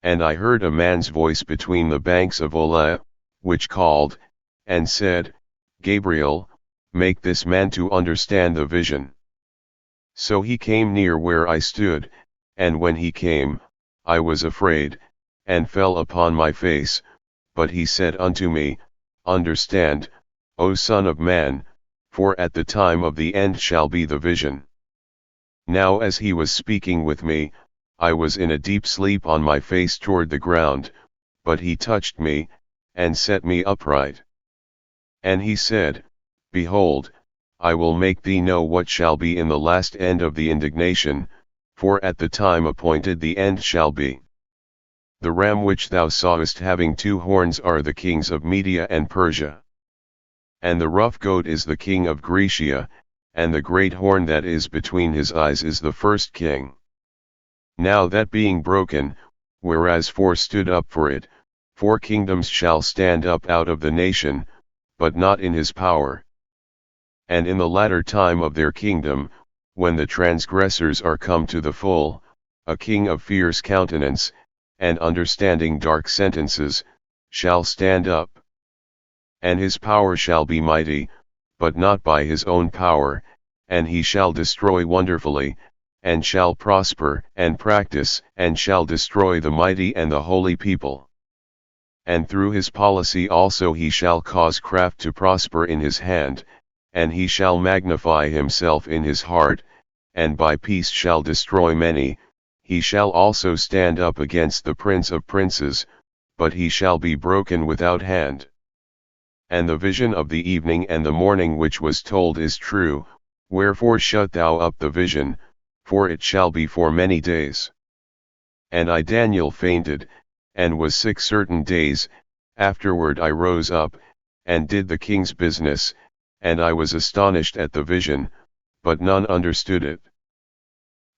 And I heard a man's voice between the banks of Ola, which called, and said, Gabriel, make this man to understand the vision. So he came near where I stood, and when he came, I was afraid, and fell upon my face, but he said unto me, Understand, O Son of Man, for at the time of the end shall be the vision. Now as he was speaking with me, I was in a deep sleep on my face toward the ground, but he touched me, and set me upright. And he said, Behold, I will make thee know what shall be in the last end of the indignation, for at the time appointed the end shall be. The ram which thou sawest having 2 horns are the kings of Media and Persia. And the rough goat is the king of Grecia, and the great horn that is between his eyes is the first king. Now that being broken, whereas 4 stood up for it, 4 kingdoms shall stand up out of the nation, but not in his power. And in the latter time of their kingdom, when the transgressors are come to the full, a king of fierce countenance, and understanding dark sentences, shall stand up. And his power shall be mighty, but not by his own power, and he shall destroy wonderfully, and shall prosper and practice, and shall destroy the mighty and the holy people. And through his policy also he shall cause craft to prosper in his hand, and he shall magnify himself in his heart, and by peace shall destroy many. He shall also stand up against the prince of princes, but he shall be broken without hand. And the vision of the evening and the morning which was told is true, wherefore shut thou up the vision, for it shall be for many days. And I Daniel fainted, and was sick certain days. Afterward I rose up, and did the king's business, and I was astonished at the vision, but none understood it.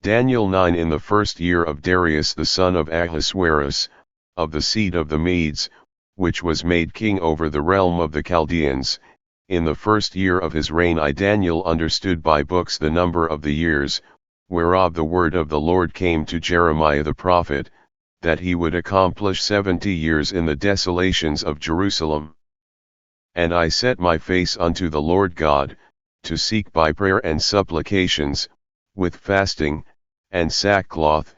Daniel 9. In the 1st year of Darius the son of Ahasuerus, of the seed of the Medes, which was made king over the realm of the Chaldeans, in the 1st year of his reign I Daniel understood by books the number of the years, whereof the word of the Lord came to Jeremiah the prophet, that he would accomplish 70 years in the desolations of Jerusalem. And I set my face unto the Lord God, to seek by prayer and supplications, with fasting, and sackcloth,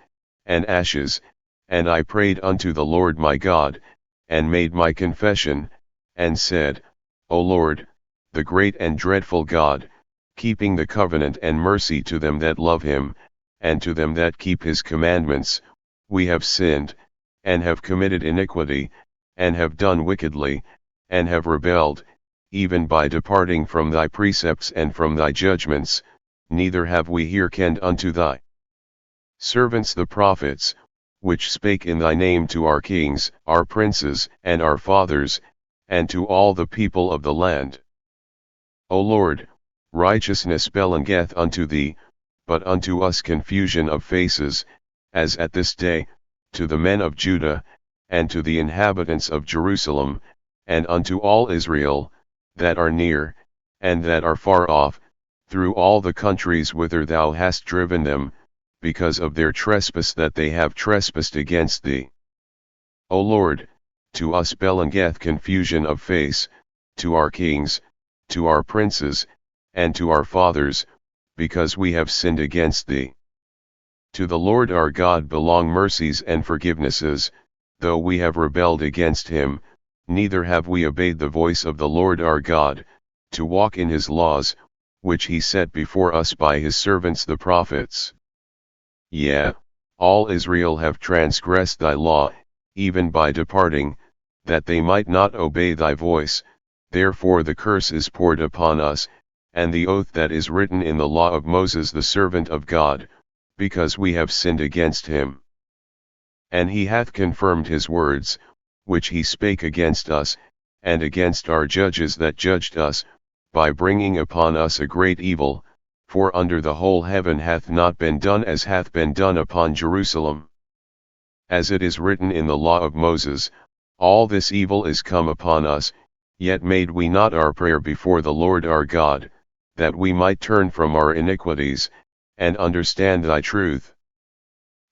and ashes, and I prayed unto the Lord my God, and made my confession, and said, O Lord, the great and dreadful God, keeping the covenant and mercy to them that love him, and to them that keep his commandments, we have sinned, and have committed iniquity, and have done wickedly, and have rebelled, even by departing from thy precepts and from thy judgments, neither have we hearkened unto thy servants the prophets, which spake in thy name to our kings, our princes, and our fathers, and to all the people of the land. O Lord, righteousness belongeth unto thee, but unto us confusion of faces, as at this day, to the men of Judah, and to the inhabitants of Jerusalem, and unto all Israel, that are near, and that are far off, through all the countries whither thou hast driven them, because of their trespass that they have trespassed against thee. O Lord, to us belongeth confusion of face, to our kings, to our princes, and to our fathers, because we have sinned against thee. To the Lord our God belong mercies and forgivenesses, though we have rebelled against him, neither have we obeyed the voice of the Lord our God, to walk in his laws, which he set before us by his servants the prophets. Yea, all Israel have transgressed thy law, even by departing, that they might not obey thy voice, therefore the curse is poured upon us, and the oath that is written in the law of Moses the servant of God, because we have sinned against him. And he hath confirmed his words, which he spake against us, and against our judges that judged us, by bringing upon us a great evil, for under the whole heaven hath not been done as hath been done upon Jerusalem. As it is written in the law of Moses, all this evil is come upon us, yet made we not our prayer before the Lord our God, that we might turn from our iniquities, and understand thy truth.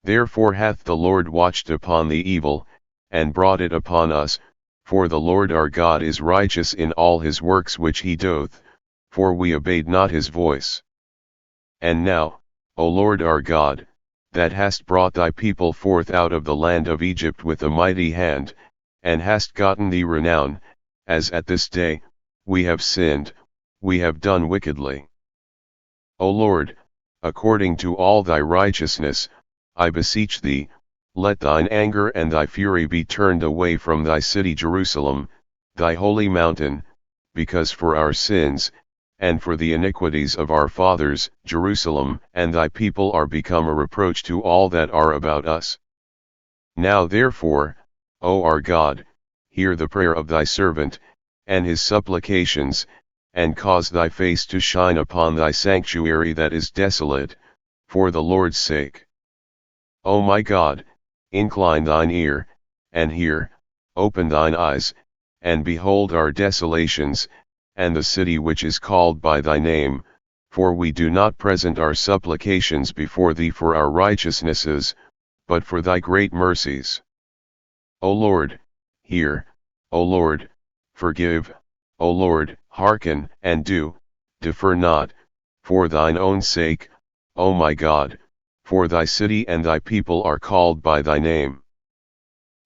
Therefore hath the Lord watched upon the evil, and brought it upon us, for the Lord our God is righteous in all his works which he doth, for we obeyed not his voice. And now, O Lord our God, that hast brought thy people forth out of the land of Egypt with a mighty hand, and hast gotten thee renown, as at this day, we have sinned, we have done wickedly. O Lord, according to all thy righteousness, I beseech thee, let thine anger and thy fury be turned away from thy city Jerusalem, thy holy mountain, because for our sins, and for the iniquities of our fathers, Jerusalem and thy people are become a reproach to all that are about us. Now therefore, O our God, hear the prayer of thy servant, and his supplications, and cause thy face to shine upon thy sanctuary that is desolate, for the Lord's sake. O my God, incline thine ear, and hear, open thine eyes, and behold our desolations, and the city which is called by thy name, for we do not present our supplications before thee for our righteousnesses, but for thy great mercies. O Lord, hear, O Lord, forgive, O Lord, hearken, and do, defer not, for thine own sake, O my God, for thy city and thy people are called by thy name.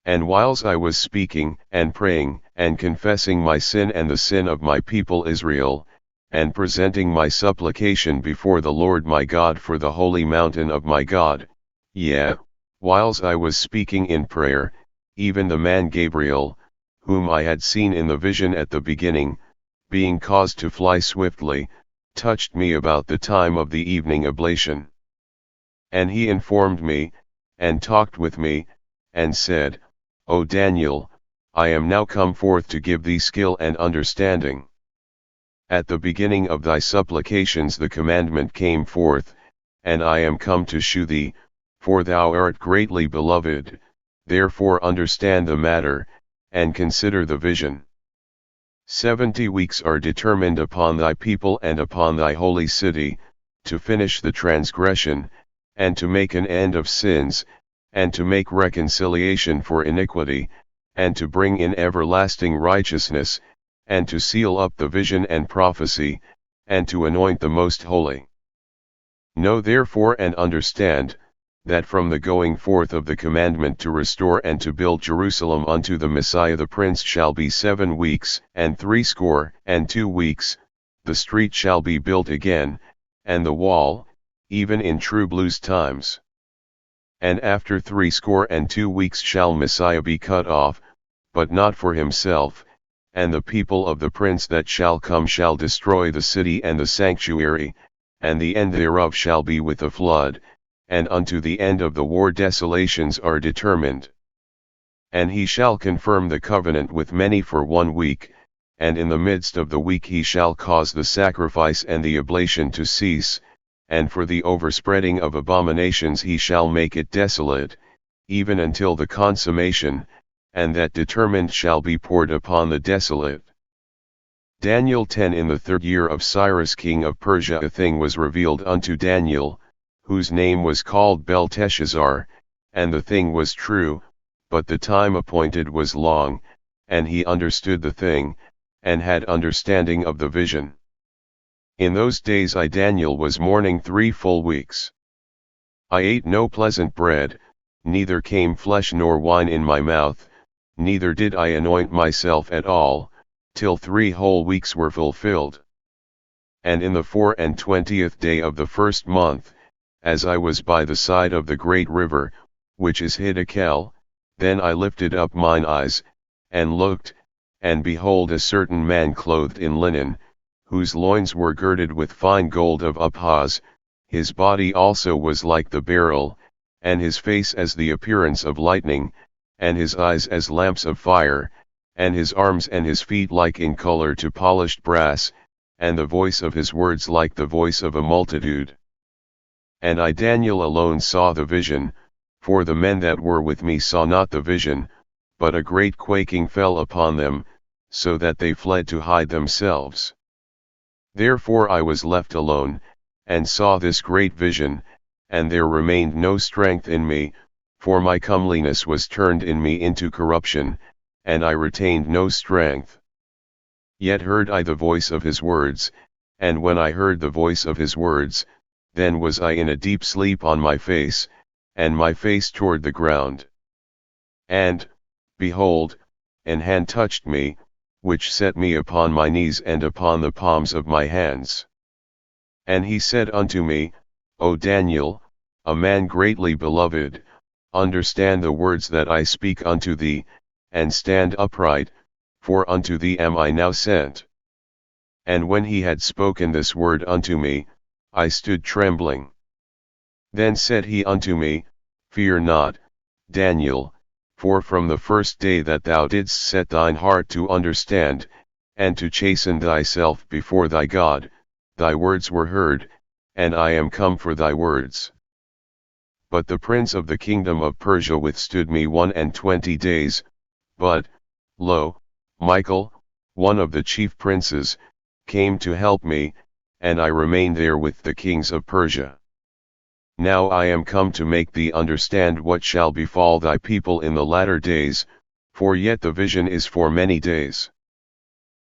And whiles I was speaking, and praying, and confessing my sin and the sin of my people Israel, and presenting my supplication before the Lord my God for the holy mountain of my God, yea, whiles I was speaking in prayer, even the man Gabriel, whom I had seen in the vision at the beginning, being caused to fly swiftly, touched me about the time of the evening oblation. And he informed me, and talked with me, and said, O Daniel, I am now come forth to give thee skill and understanding. At the beginning of thy supplications the commandment came forth, and I am come to shew thee, for thou art greatly beloved, therefore understand the matter, and consider the vision. 70 weeks are determined upon thy people and upon thy holy city, to finish the transgression, and to make an end of sins, and to make reconciliation for iniquity, and to bring in everlasting righteousness, and to seal up the vision and prophecy, and to anoint the most holy. Know therefore and understand, that from the going forth of the commandment to restore and to build Jerusalem unto the Messiah the Prince shall be 7 weeks and 62 weeks, the street shall be built again, and the wall, even in true blues times. And after 62 weeks shall Messiah be cut off, but not for himself, and the people of the prince that shall come shall destroy the city and the sanctuary, and the end thereof shall be with a flood, and unto the end of the war desolations are determined. And he shall confirm the covenant with many for 1 week, and in the midst of the week he shall cause the sacrifice and the oblation to cease, and for the overspreading of abominations he shall make it desolate, even until the consummation, and that determined shall be poured upon the desolate. Daniel 10. In the 3rd year of Cyrus king of Persia a thing was revealed unto Daniel, whose name was called Belteshazzar, and the thing was true, but the time appointed was long, and he understood the thing, and had understanding of the vision. In those days I Daniel was mourning 3 full weeks. I ate no pleasant bread, neither came flesh nor wine in my mouth, neither did I anoint myself at all, till 3 whole weeks were fulfilled. And in the 24th day of the 1st month, as I was by the side of the great river, which is Hiddekel, then I lifted up mine eyes, and looked, and behold a certain man clothed in linen, whose loins were girded with fine gold of Uphaz, his body also was like the beryl, and his face as the appearance of lightning, and his eyes as lamps of fire, and his arms and his feet like in color to polished brass, and the voice of his words like the voice of a multitude. And I Daniel alone saw the vision, for the men that were with me saw not the vision, but a great quaking fell upon them, so that they fled to hide themselves. Therefore I was left alone, and saw this great vision, and there remained no strength in me, for my comeliness was turned in me into corruption, and I retained no strength. Yet heard I the voice of his words, and when I heard the voice of his words, then was I in a deep sleep on my face, and my face toward the ground. And, behold, an hand touched me, which set me upon my knees and upon the palms of my hands. And he said unto me, O Daniel, a man greatly beloved, understand the words that I speak unto thee, and stand upright, for unto thee am I now sent. And when he had spoken this word unto me, I stood trembling. Then said he unto me, Fear not, Daniel, for from the first day that thou didst set thine heart to understand, and to chasten thyself before thy God, thy words were heard, and I am come for thy words. But the prince of the kingdom of Persia withstood me 21 days, but, lo, Michael, one of the chief princes, came to help me, and I remained there with the kings of Persia. Now I am come to make thee understand what shall befall thy people in the latter days, for yet the vision is for many days.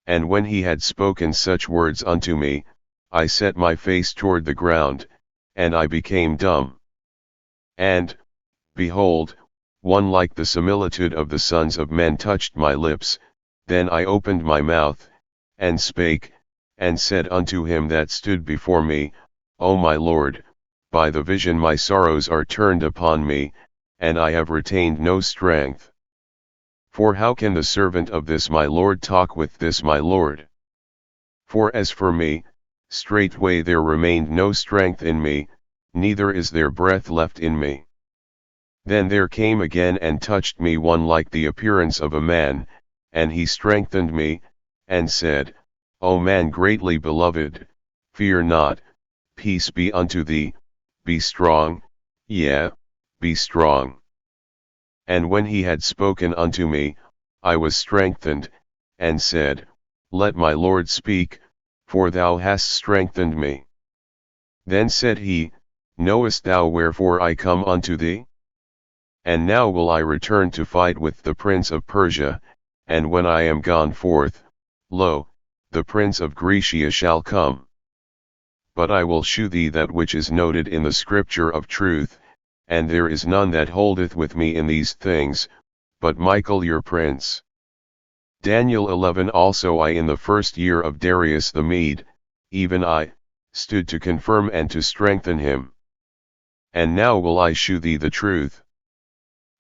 And when he had spoken such words unto me, I set my face toward the ground, and I became dumb. And, behold, one like the similitude of the sons of men touched my lips, then I opened my mouth, and spake, and said unto him that stood before me, O my Lord, by the vision my sorrows are turned upon me, and I have retained no strength. For how can the servant of this my Lord talk with this my Lord? For as for me, straightway there remained no strength in me, neither is there breath left in me. Then there came again and touched me one like the appearance of a man, and he strengthened me, and said, O man greatly beloved, fear not, peace be unto thee, be strong, yea, be strong. And when he had spoken unto me, I was strengthened, and said, Let my Lord speak, for thou hast strengthened me. Then said he, Knowest thou wherefore I come unto thee? And now will I return to fight with the prince of Persia, and when I am gone forth, lo, the prince of Grecia shall come. But I will shew thee that which is noted in the scripture of truth, and there is none that holdeth with me in these things, but Michael your prince. Daniel 11 Also I in the first year of Darius the Mede, even I, stood to confirm and to strengthen him. And now will I shew thee the truth.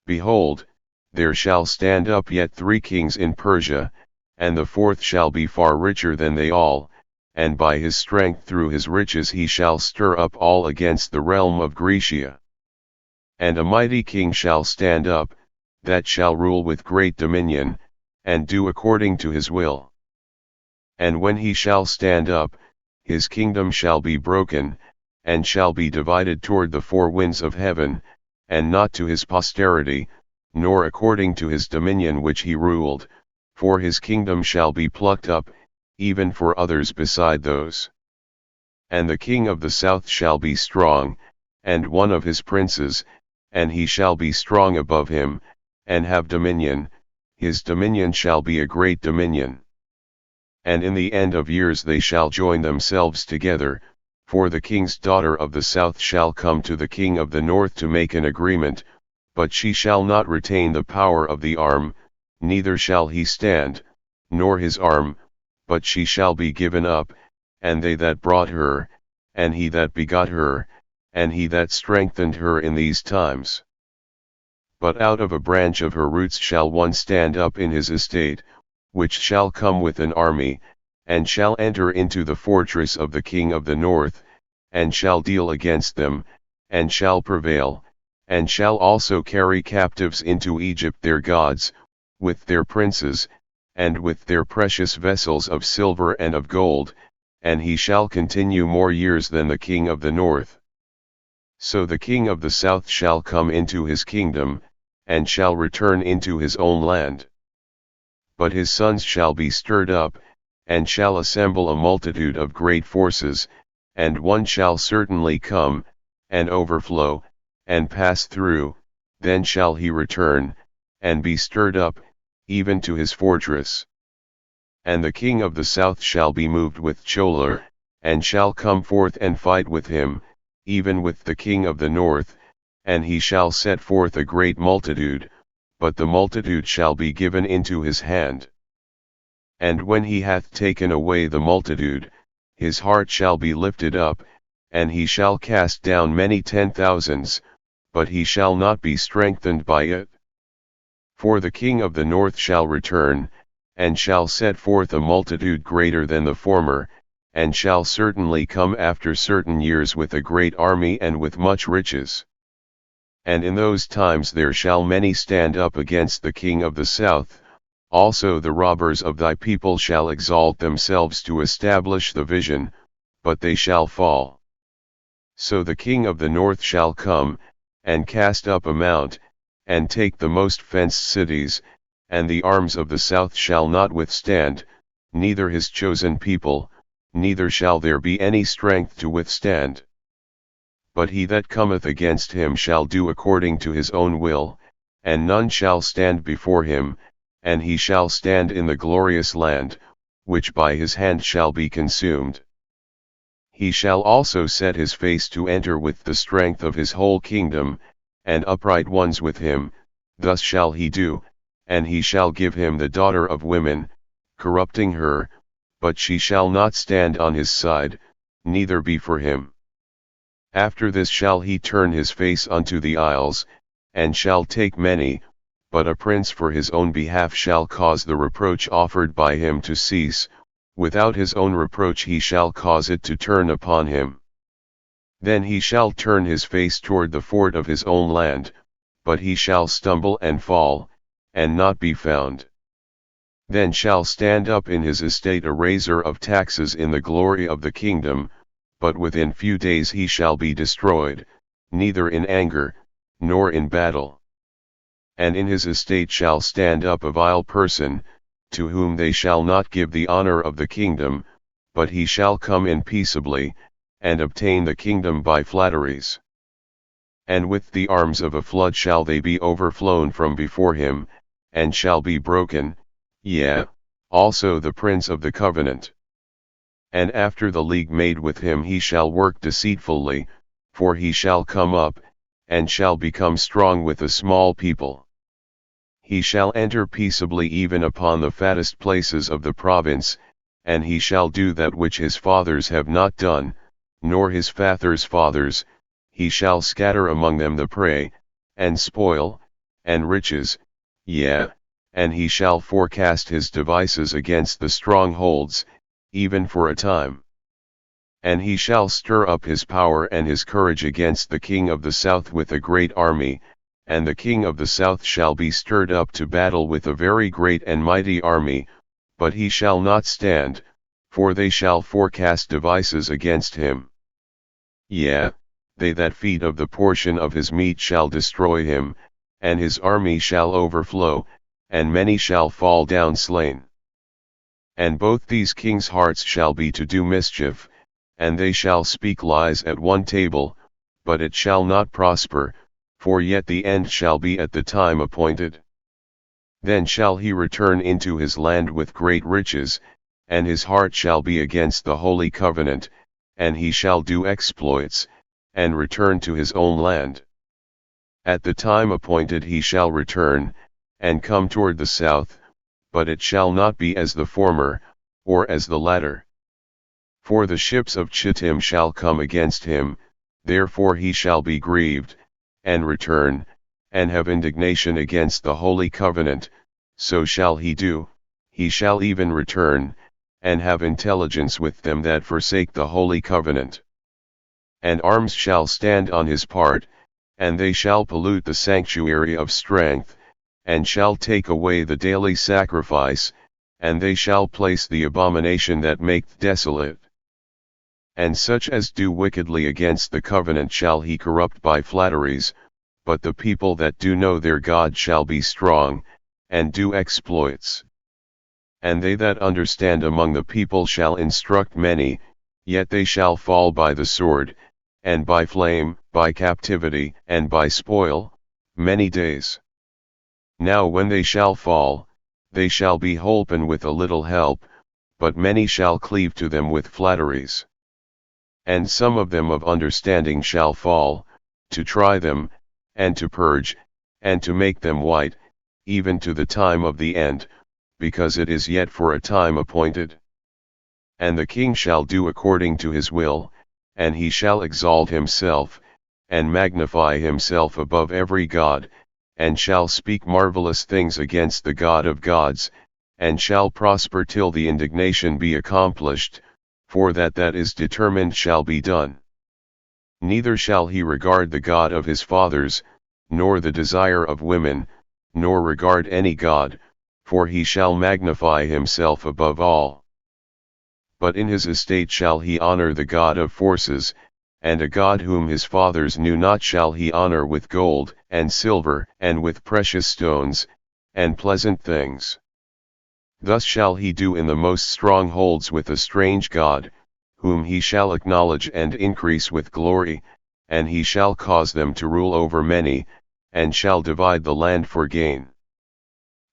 Behold, there shall stand up yet 3 kings in Persia, and the 4th shall be far richer than they all, and by his strength through his riches he shall stir up all against the realm of Grecia. And a mighty king shall stand up, that shall rule with great dominion, and do according to his will. And when he shall stand up, his kingdom shall be broken, and shall be divided toward the 4 winds of heaven, and not to his posterity, nor according to his dominion which he ruled, for his kingdom shall be plucked up, even for others beside those. And the king of the south shall be strong, and one of his princes, and he shall be strong above him, and have dominion, his dominion shall be a great dominion. And in the end of years they shall join themselves together, for the king's daughter of the south shall come to the king of the north to make an agreement, but she shall not retain the power of the arm, neither shall he stand, nor his arm, but she shall be given up, and they that brought her, and he that begot her, and he that strengthened her in these times. But out of a branch of her roots shall one stand up in his estate, which shall come with an army, and shall enter into the fortress of the king of the north, and shall deal against them, and shall prevail, and shall also carry captives into Egypt their gods, with their princes, and with their precious vessels of silver and of gold, and he shall continue more years than the king of the north. So the king of the south shall come into his kingdom, and shall return into his own land. But his sons shall be stirred up, and shall assemble a multitude of great forces, and one shall certainly come, and overflow, and pass through, then shall he return, and be stirred up, even to his fortress. And the king of the south shall be moved with choler, and shall come forth and fight with him, even with the king of the north, and he shall set forth a great multitude, but the multitude shall be given into his hand. And when he hath taken away the multitude, his heart shall be lifted up, and he shall cast down many 10,000s, but he shall not be strengthened by it. For the king of the north shall return, and shall set forth a multitude greater than the former, and shall certainly come after certain years with a great army and with much riches. And in those times there shall many stand up against the king of the south, also the robbers of thy people shall exalt themselves to establish the vision, but they shall fall. So the king of the north shall come, and cast up a mount, and take the most fenced cities, and the arms of the south shall not withstand, neither his chosen people, neither shall there be any strength to withstand. But he that cometh against him shall do according to his own will, and none shall stand before him, and he shall stand in the glorious land, which by his hand shall be consumed. He shall also set his face to enter with the strength of his whole kingdom, and upright ones with him, thus shall he do, and he shall give him the daughter of women, corrupting her, but she shall not stand on his side, neither be for him. After this shall he turn his face unto the isles, and shall take many, but a prince for his own behalf shall cause the reproach offered by him to cease, without his own reproach he shall cause it to turn upon him. Then he shall turn his face toward the fort of his own land, but he shall stumble and fall, and not be found. Then shall stand up in his estate a raiser of taxes in the glory of the kingdom, but within few days he shall be destroyed, neither in anger, nor in battle. And in his estate shall stand up a vile person, to whom they shall not give the honor of the kingdom, but he shall come in peaceably, and obtain the kingdom by flatteries. And with the arms of a flood shall they be overflown from before him, and shall be broken, yea, also the prince of the covenant. And after the league made with him he shall work deceitfully, for he shall come up, and shall become strong with a small people. He shall enter peaceably even upon the fattest places of the province, and he shall do that which his fathers have not done, nor his fathers' fathers, he shall scatter among them the prey, and spoil, and riches, yea, and he shall forecast his devices against the strongholds, even for a time. And he shall stir up his power and his courage against the king of the south with a great army, and the king of the south shall be stirred up to battle with a very great and mighty army, but he shall not stand, for they shall forecast devices against him. Yea, they that feed of the portion of his meat shall destroy him, and his army shall overflow, and many shall fall down slain. And both these kings' hearts shall be to do mischief, and they shall speak lies at one table, but it shall not prosper, for yet the end shall be at the time appointed. Then shall he return into his land with great riches, and his heart shall be against the holy covenant, and he shall do exploits, and return to his own land. At the time appointed he shall return, and come toward the south, but it shall not be as the former, or as the latter. For the ships of Chittim shall come against him, therefore he shall be grieved, and return, and have indignation against the holy covenant, so shall he do, he shall even return, and have intelligence with them that forsake the holy covenant. And arms shall stand on his part, and they shall pollute the sanctuary of strength, and shall take away the daily sacrifice, and they shall place the abomination that maketh desolate. And such as do wickedly against the covenant shall he corrupt by flatteries, but the people that do know their God shall be strong, and do exploits. And they that understand among the people shall instruct many, yet they shall fall by the sword, and by flame, by captivity, and by spoil, many days. Now when they shall fall, they shall be holpen with a little help, but many shall cleave to them with flatteries. And some of them of understanding shall fall, to try them, and to purge, and to make them white, even to the time of the end, because it is yet for a time appointed. And the king shall do according to his will, and he shall exalt himself, and magnify himself above every god, and shall speak marvelous things against the God of gods, and shall prosper till the indignation be accomplished, for that is determined shall be done. Neither shall he regard the God of his fathers, nor the desire of women, nor regard any god, for he shall magnify himself above all. But in his estate shall he honor the God of forces, and a God whom his fathers knew not shall he honor with gold, and silver, and with precious stones, and pleasant things. Thus shall he do in the most strongholds with a strange God, whom he shall acknowledge and increase with glory, and he shall cause them to rule over many, and shall divide the land for gain.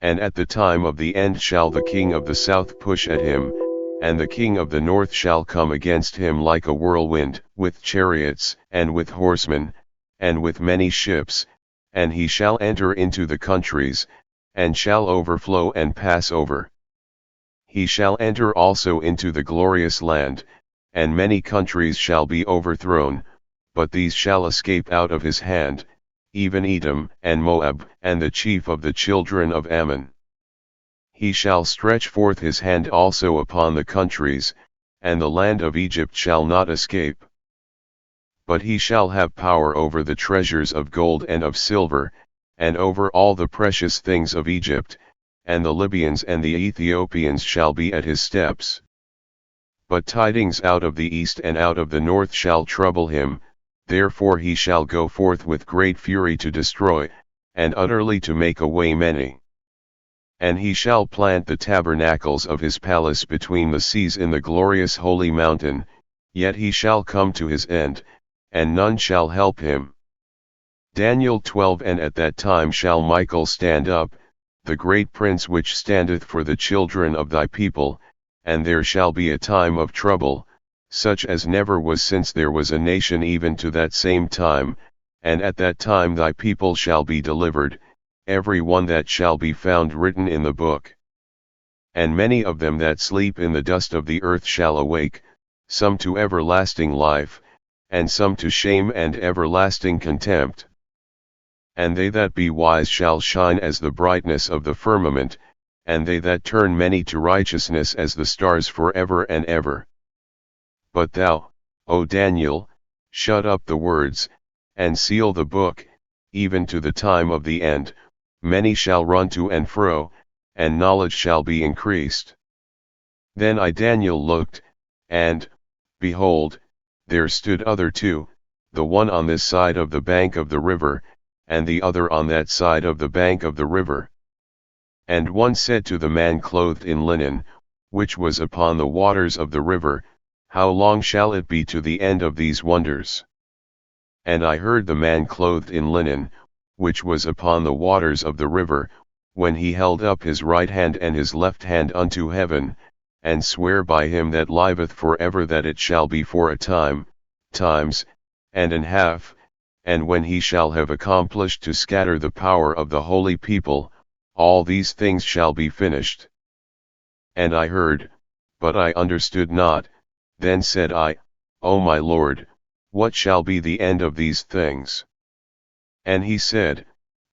And at the time of the end shall the king of the south push at him, and the king of the north shall come against him like a whirlwind, with chariots, and with horsemen, and with many ships, and he shall enter into the countries, and shall overflow and pass over. He shall enter also into the glorious land, and many countries shall be overthrown, but these shall escape out of his hand, even Edom, and Moab, and the chief of the children of Ammon. He shall stretch forth his hand also upon the countries, and the land of Egypt shall not escape. But he shall have power over the treasures of gold and of silver, and over all the precious things of Egypt, and the Libyans and the Ethiopians shall be at his steps. But tidings out of the east and out of the north shall trouble him, therefore he shall go forth with great fury to destroy, and utterly to make away many. And he shall plant the tabernacles of his palace between the seas in the glorious holy mountain, yet he shall come to his end, and none shall help him. Daniel 12. And at that time shall Michael stand up, the great prince which standeth for the children of thy people, and there shall be a time of trouble, such as never was since there was a nation even to that same time, and at that time thy people shall be delivered, every one that shall be found written in the book. And many of them that sleep in the dust of the earth shall awake, some to everlasting life, and some to shame and everlasting contempt. And they that be wise shall shine as the brightness of the firmament, and they that turn many to righteousness as the stars forever and ever. But thou, O Daniel, shut up the words, and seal the book, even to the time of the end. Many shall run to and fro, and knowledge shall be increased. Then I Daniel looked, and, behold, there stood other two, the one on this side of the bank of the river, and the other on that side of the bank of the river. And one said to the man clothed in linen, which was upon the waters of the river, How long shall it be to the end of these wonders? And I heard the man clothed in linen, which was upon the waters of the river, when he held up his right hand and his left hand unto heaven, and sware by him that liveth for ever that it shall be for a time, times, and an half, and when he shall have accomplished to scatter the power of the holy people, all these things shall be finished. And I heard, but I understood not. Then said I, O my Lord, what shall be the end of these things? And he said,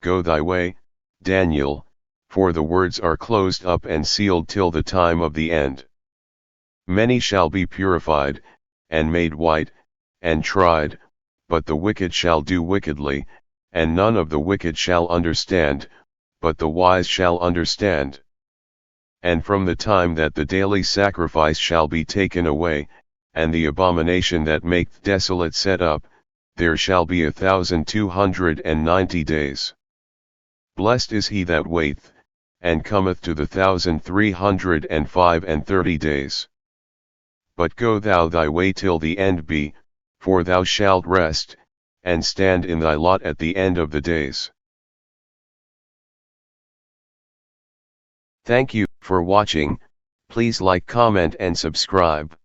Go thy way, Daniel, for the words are closed up and sealed till the time of the end. Many shall be purified, and made white, and tried, but the wicked shall do wickedly, and none of the wicked shall understand, but the wise shall understand. And from the time that the daily sacrifice shall be taken away, and the abomination that maketh desolate set up, there shall be 1,290 days. Blessed is he that waiteth, and cometh to the 1,335 days. But go thou thy way till the end be, for thou shalt rest, and stand in thy lot at the end of the days. Thank you for watching. Please like, comment and subscribe.